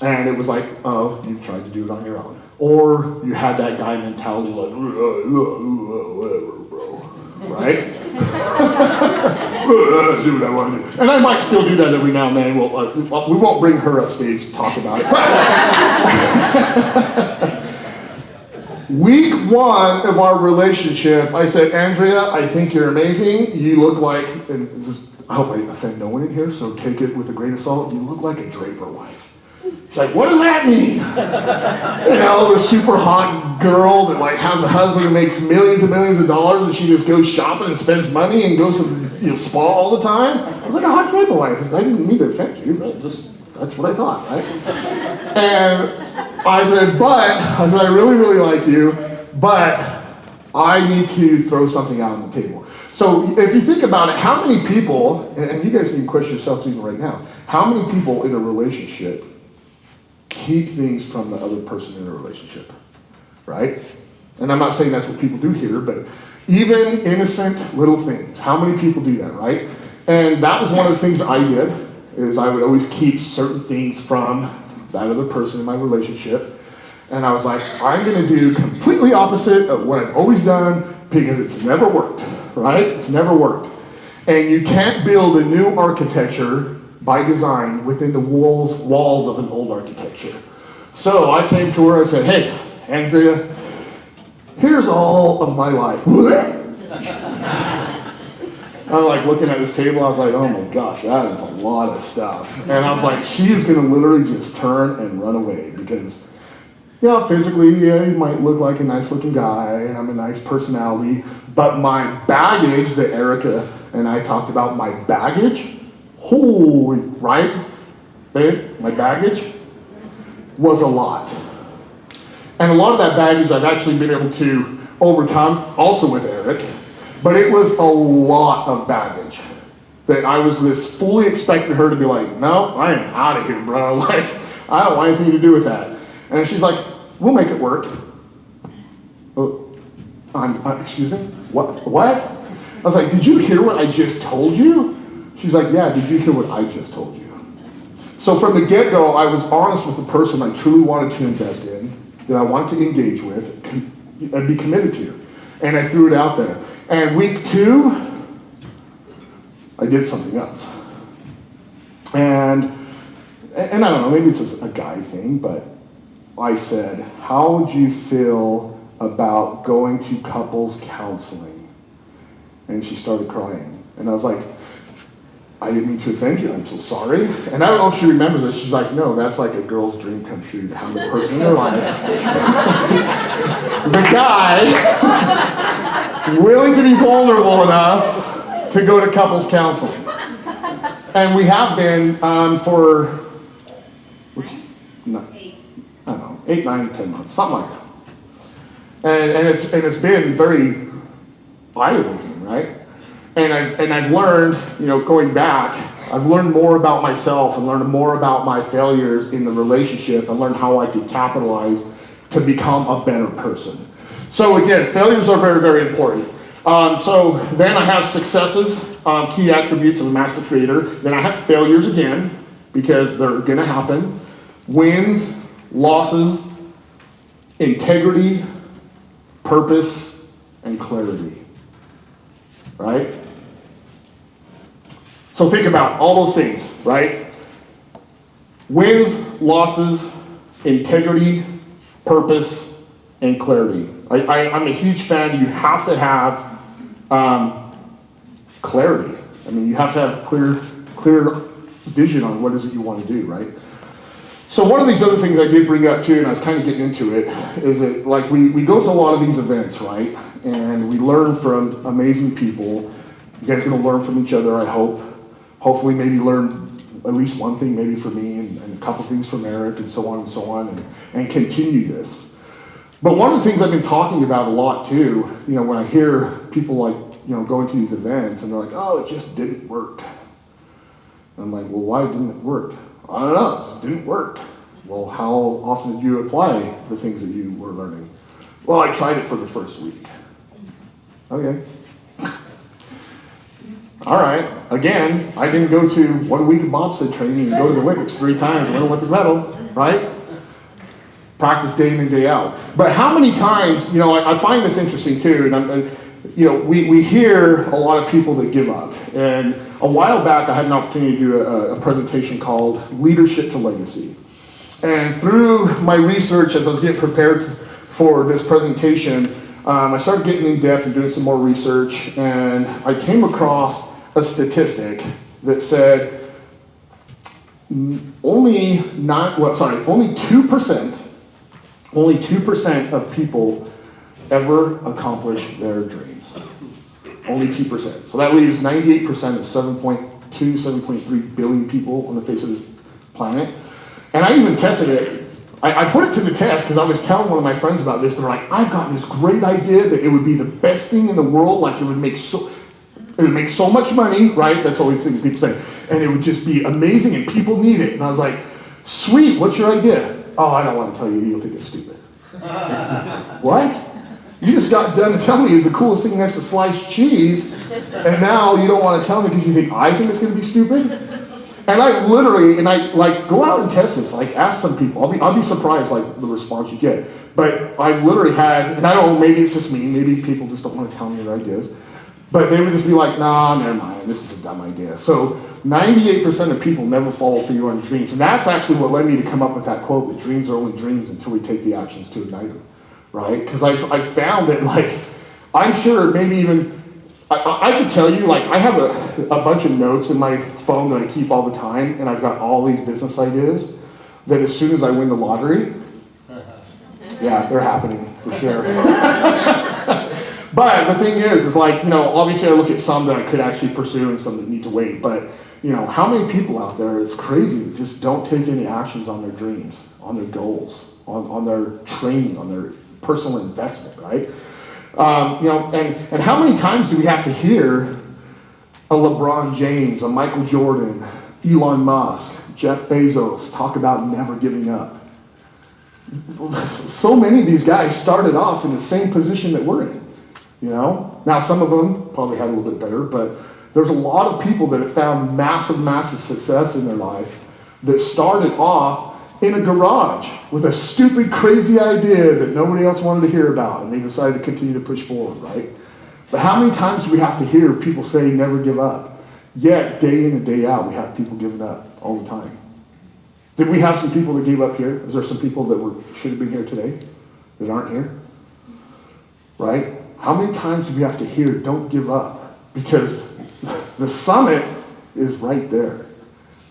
And it was like, oh, you've tried to do it on your own. Or you had that guy mentality like, whatever, bro, right? Do what I want to do. And I might still do that every now and then. We won't bring her upstage to talk about it. Week 1 of our relationship, I said, Andrea, I think you're amazing. You look like, and I hope I offend no one in here, so take it with a grain of salt. You look like a Draper wife. She's like, what does that mean? You know, the super hot girl that like has a husband who makes millions and millions of dollars, and she just goes shopping and spends money and goes to the spa all the time. I was like, a hot Draper wife. I didn't mean to offend you, but that's what I thought, right? And I said, I really like you, but I need to throw something out on the table. So if you think about it, how many people, and you guys can question yourselves even right now, how many people in a relationship keep things from the other person in a relationship, right? And I'm not saying that's what people do here, but even innocent little things, how many people do that, right? And that was one of the things I did, is I would always keep certain things from that other person in my relationship. And I was like, I'm going to do completely opposite of what I've always done because it's never worked, right? It's never worked. And you can't build a new architecture by design within the walls of an old architecture. So I came to her, I said, hey, Andrea, here's all of my life. I'm like looking at this table, I was like, oh my gosh, that is a lot of stuff. And I was like, she is gonna literally just turn and run away because, physically, you might look like a nice looking guy and I'm a nice personality, but my baggage that Erica and I talked about, my baggage, holy, right, babe? My baggage was a lot. And a lot of that baggage I've actually been able to overcome also with Eric, but it was a lot of baggage that I was this fully expecting her to be like, no, I am out of here, bro. Like, I don't want anything to do with that. And she's like, we'll make it work. Excuse me? What? I was like, did you hear what I just told you? She's like, yeah, did you hear what I just told you? So from the get-go, I was honest with the person I truly wanted to invest in, that I wanted to engage with, and be committed to. And I threw it out there. And week 2, I did something else. And and I don't know, maybe it's a guy thing, but I said, how would you feel about going to couples counseling? And she started crying. And I was like, I didn't mean to offend you, I'm so sorry. And I don't know if she remembers it. She's like, no, that's like a girl's dream come true to have a person in their life. The guy willing to be vulnerable enough to go to couples counseling. And we have been for, no, I don't know, 8, 9, 10 months, something like that. And it's been very eye-opening, right? And I've learned, going back, I've learned more about myself and learned more about my failures in the relationship and learned how I could capitalize to become a better person. So again, failures are very, very important. So then I have successes, key attributes of the master creator. Then I have failures again, because they're gonna happen. Wins, losses, integrity, purpose, and clarity, right? So think about all those things, right? Wins, losses, integrity, purpose, and clarity. I'm a huge fan. You have to have clarity. I mean, you have to have clear vision on what is it you want to do, right? So one of these other things I did bring up too, and I was kind of getting into it, is that like we go to a lot of these events, right? And we learn from amazing people. You guys are going to learn from each other, I hope. Hopefully maybe learn at least one thing maybe from me and a couple things from Eric and so on, and continue this. But one of the things I've been talking about a lot too, when I hear people like, going to these events and they're like, oh, it just didn't work. And I'm like, well, why didn't it work? I don't know, it just didn't work. Well, how often did you apply the things that you were learning? Well, I tried it for the first week. Okay. All right, again, I didn't go to 1 week of bobsled training and go to the Olympics 3 times and win an Olympic medal, right? Practice day in and day out. But how many times, I find this interesting too, and we hear a lot of people that give up. And a while back, I had an opportunity to do a presentation called Leadership to Legacy. And through my research, as I was getting prepared for this presentation, I started getting in depth and doing some more research, and I came across a statistic that said only 2% of people ever accomplish their dreams. Only 2%. So that leaves 98% of 7.3 billion people on the face of this planet. And I even tested it. I put it to the test because I was telling one of my friends about this. They're like, I've got this great idea that it would be the best thing in the world. Like it would make so much money, right? That's always things people say. And it would just be amazing and people need it. And I was like, sweet, what's your idea? Oh, I don't want to tell you. You'll think it's stupid. What? You just got done telling me it was the coolest thing next to sliced cheese. And now you don't want to tell me because you think I think it's going to be stupid? And I've literally, go out and test this, ask some people. I'll be surprised, the response you get. But I've literally had, and I don't know, maybe it's just me, maybe people just don't want to tell me their ideas. But they would just be like, nah, never mind, this is a dumb idea. So 98% of people never follow through on dreams. And that's actually what led me to come up with that quote, that dreams are only dreams until we take the actions to ignite them, right? Because I've found that, I'm sure maybe even, I could tell you, I have a bunch of notes in my phone that I keep all the time, and I've got all these business ideas that as soon as I win the lottery, yeah, they're happening for sure. But the thing is obviously I look at some that I could actually pursue and some that need to wait, but how many people out there, it's crazy, that just don't take any actions on their dreams, on their goals, on their training, on their personal investment, right? And how many times do we have to hear a LeBron James, a Michael Jordan, Elon Musk, Jeff Bezos talk about never giving up? So many of these guys started off in the same position that we're in, Now, some of them probably had a little bit better, but there's a lot of people that have found massive, massive success in their life that started off in a garage with a stupid, crazy idea that nobody else wanted to hear about, and they decided to continue to push forward, right? But how many times do we have to hear people say never give up? Yet, day in and day out, we have people giving up all the time. Did we have some people that gave up here? Is there some people that should have been here today that aren't here? Right? How many times do we have to hear, don't give up? Because the summit is right there.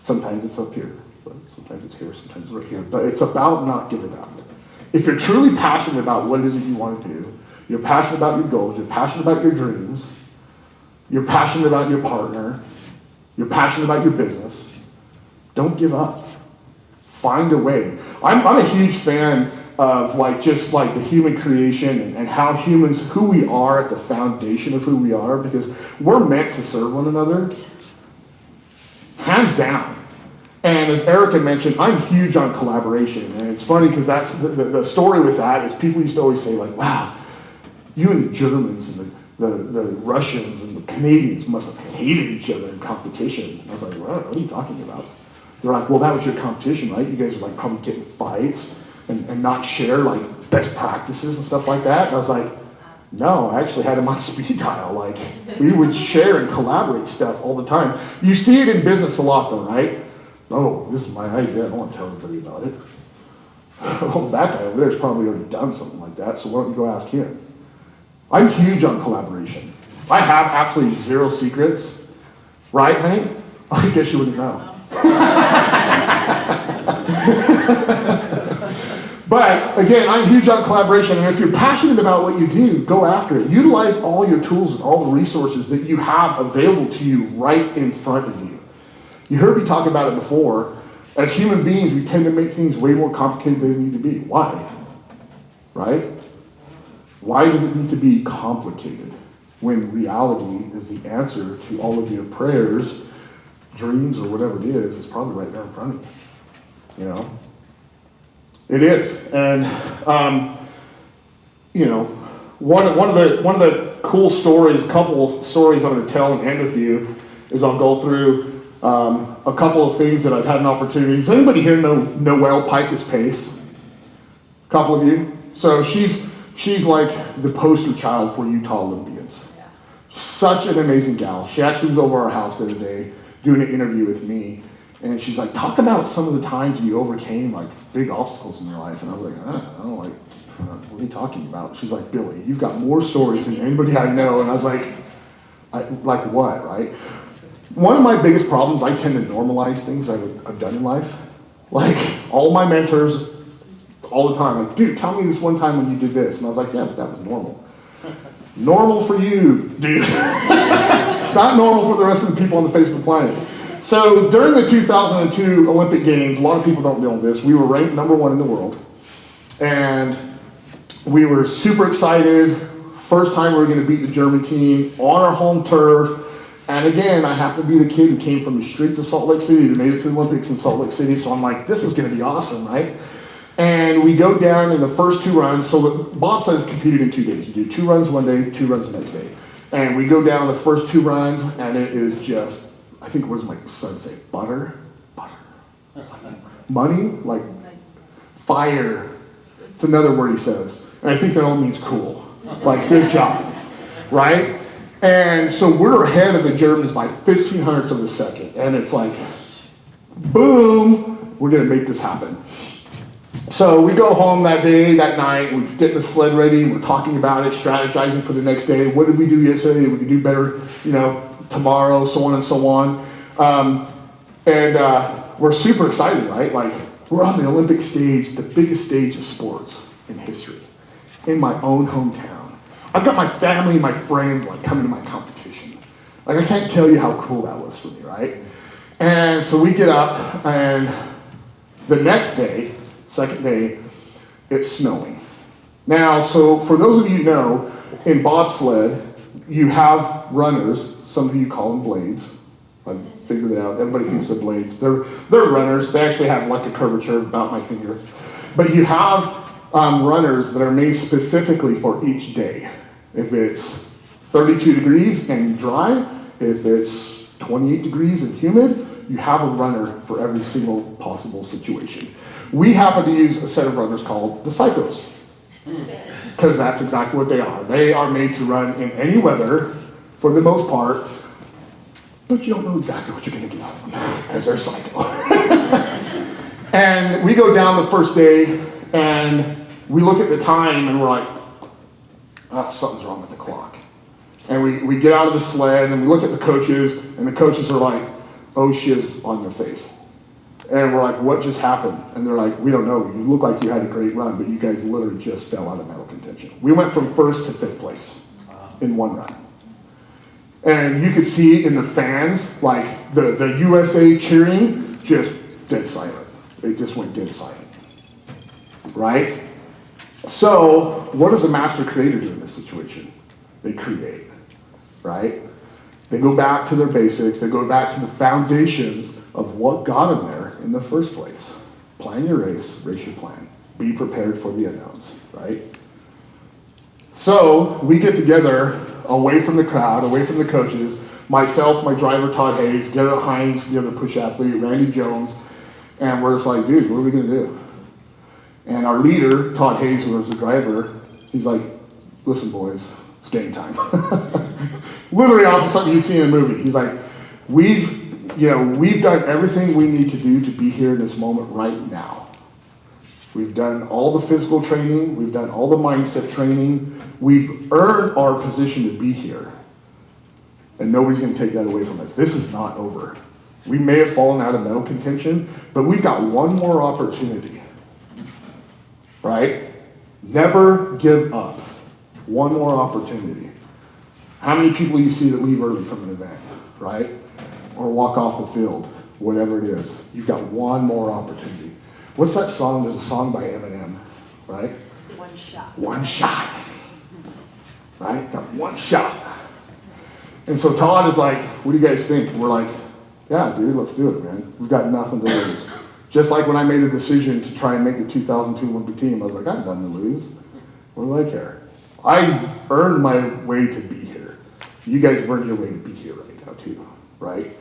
Sometimes it's up here, but sometimes it's here, sometimes it's right here. But it's about not giving up. If you're truly passionate about what it is that you want to do, you're passionate about your goals, you're passionate about your dreams, you're passionate about your partner, you're passionate about your business, don't give up. Find a way. I'm a huge fan of just the human creation and how humans, who we are at the foundation of who we are, because we're meant to serve one another, hands down. And as Erica mentioned, I'm huge on collaboration, and it's funny because that's the story with that is people used to always say wow, you and the Germans and the Russians and the Canadians must have hated each other in competition. I was like, what are you talking about? They're like, well, that was your competition, right? You guys are probably getting fights and not share best practices and stuff like that. And I was like, no, I actually had them on speed dial. We would share and collaborate stuff all the time. You see it in business a lot though, right? Oh, this is my idea, I don't want to tell everybody about it. Oh, that guy over there's probably already done something like that, so why don't you go ask him? I'm huge on collaboration. I have absolutely zero secrets. Right, honey? I guess you wouldn't know. But again, I'm huge on collaboration, and if you're passionate about what you do, go after it. Utilize all your tools and all the resources that you have available to you right in front of you. You heard me talk about it before. As human beings, we tend to make things way more complicated than they need to be. Why? Right? Why does it need to be complicated when reality is the answer to all of your prayers, dreams, or whatever it is probably right there in front of you? You know? It is. And, one of the cool stories, a couple stories I'm going to tell and end with you is I'll go through a couple of things that I've had an opportunity. Does anybody here know Noelle Picus Pace? A couple of you? So she's like the poster child for Utah Olympians. Yeah. Such an amazing gal. She actually was over our house the other day doing an interview with me, and she's like, talk about some of the times you overcame big obstacles in your life. And I was like, I don't know, what are you talking about? She's like, Billy, you've got more stories than anybody I know. And I was like what, right? One of my biggest problems, I tend to normalize things I've done in life. All my mentors, all the time, dude, tell me this one time when you did this. And I was like, yeah, but that was normal. Normal for you, dude. It's not normal for the rest of the people on the face of the planet. So during the 2002 Olympic Games, a lot of people don't know this, we were ranked #1 in the world. And we were super excited. First time we were going to beat the German team on our home turf. And again, I happen to be the kid who came from the streets of Salt Lake City that made it to the Olympics in Salt Lake City. So I'm like, this is going to be awesome, right? And we go down in the first 2 runs. So the bobsled is competed in 2 days. You do 2 runs one day, 2 runs the next day. And we go down the first 2 runs, and it is just, I think, what does my son say? Butter. It's money, fire. It's another word he says. And I think that all means cool. Good job, right? And so we're ahead of the Germans by 0.15 of a second. And it's boom, we're going to make this happen. So we go home that night, we're getting the sled ready, and we're talking about it, strategizing for the next day. What did we do yesterday? We could do better, tomorrow, so on and so on. We're super excited, right? We're on the Olympic stage, the biggest stage of sports in history, in my own hometown. I've got my family and my friends coming to my competition. I can't tell you how cool that was for me, right? And so we get up, and the next day, second day, it's snowing. Now, so for those of you who know, in bobsled, you have runners. Some of you call them blades. I've figured it out. Everybody thinks they're blades. They're runners. They actually have a curvature of about my finger. But you have runners that are made specifically for each day. If it's 32 degrees and dry, if it's 28 degrees and humid, you have a runner for every single possible situation. We happen to use a set of runners called the Psychos, because that's exactly what they are. They are made to run in any weather, for the most part, but you don't know exactly what you're going to get out of them, because they're psycho. And we go down the first day, and we look at the time, and we're like, oh, something's wrong with the clock. And we get out of the sled, and we look at the coaches, and the coaches are like, oh, shiz on their face. And we're like, what just happened? And they're like, we don't know. You look like you had a great run, but you guys literally just fell out of medal contention. We went from first to fifth place in one run. And you could see in the fans, like the USA cheering, just dead silent. They just went dead silent, right? So what does a master creator do in this situation? They create, right? They go back to their basics. They go back to the foundations of what got them there in the first place. Plan your race your plan. Be prepared for the unknowns, right? So we get together away from the crowd, away from the coaches, myself, my driver, Todd Hayes, Garrett Hines, the other push athlete, Randy Jones, and we're just like, dude, what are we gonna do? And our leader, Todd Hayes, who was the driver, he's like, listen, boys, it's game time. Literally off of something you'd see in a movie. He's like, we've done everything we need to do to be here in this moment right now. We've done all the physical training. We've done all the mindset training. We've earned our position to be here. And nobody's going to take that away from us. This is not over. We may have fallen out of medal contention, but we've got one more opportunity. Right? Never give up. One more opportunity. How many people you see that leave early from an event, right? Or walk off the field, whatever it is. You've got one more opportunity. What's that song? There's a song by Eminem, right? One shot. One shot. Right? Got one shot. And so Todd is like, what do you guys think? And we're like, yeah, dude, let's do it, man. We've got nothing to lose. Just like when I made the decision to try and make the 2002 Olympic team, I was like, I have nothing to lose. What do I care? I've earned my way to be here. You guys have earned your way to be here right now, too, right?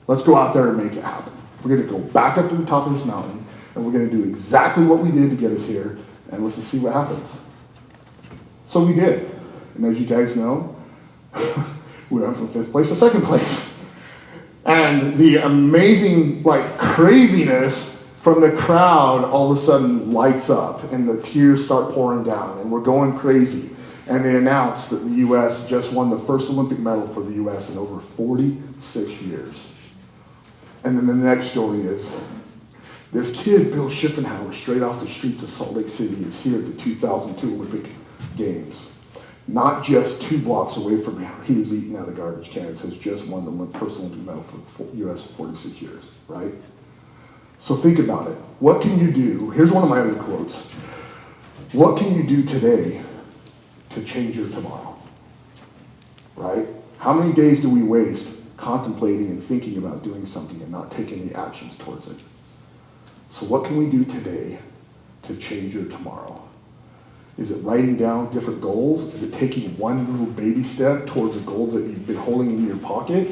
Let's go out there and make it happen. We're going to go back up to the top of this mountain, and we're going to do exactly what we did to get us here, and let's just see what happens. So we did. And as you guys know, we went from fifth place to second place. And the amazing, craziness from the crowd all of a sudden lights up, and the tears start pouring down, and we're going crazy. And they announced that the U.S. just won the first Olympic medal for the U.S. in over 46 years. And then the next story is, this kid, Bill Schuffenhauer, straight off the streets of Salt Lake City, is here at the 2002 Olympic Games. Not just 2 blocks away from him, he was eating out of garbage cans, has just won the first Olympic medal for the U.S. in 46 years, right? So think about it. What can you do? Here's one of my other quotes. What can you do today to change your tomorrow, right? How many days do we waste contemplating and thinking about doing something and not taking any actions towards it? So what can we do today to change your tomorrow? Is it writing down different goals? Is it taking one little baby step towards a goal that you've been holding in your pocket?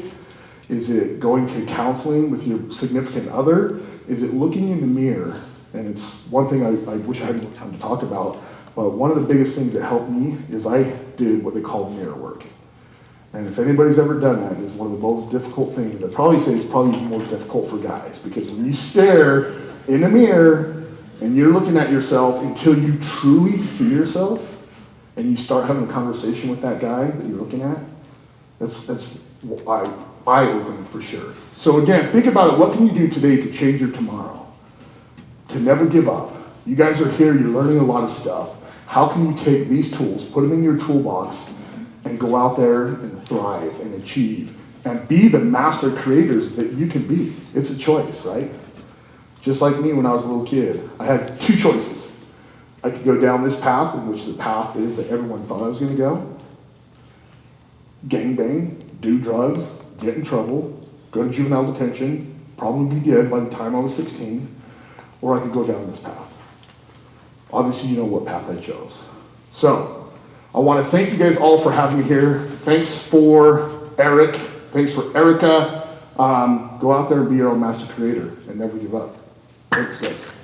Is it going to counseling with your significant other? Is it looking in the mirror? And it's one thing I wish I had more time to talk about, but one of the biggest things that helped me is I did what they call mirror work. And if anybody's ever done that, it's one of the most difficult things. I'd probably say it's probably even more difficult for guys, because when you stare in the mirror and you're looking at yourself until you truly see yourself and you start having a conversation with that guy that you're looking at, that's eye-opening for sure. So again, think about it. What can you do today to change your tomorrow? To never give up. You guys are here, you're learning a lot of stuff. How can you take these tools, put them in your toolbox, and go out there and thrive and achieve and be the master creators that you can be? It's a choice, right? Just like me when I was a little kid, I had 2 choices. I could go down this path, in which the path is that everyone thought I was going to go. Gangbang, do drugs, get in trouble, go to juvenile detention, probably be dead by the time I was 16, or I could go down this path. Obviously, you know what path I chose. So, I want to thank you guys all for having me here. Thanks for Eric. Thanks for Erica. Go out there and be your own master creator and never give up. Thanks, guys.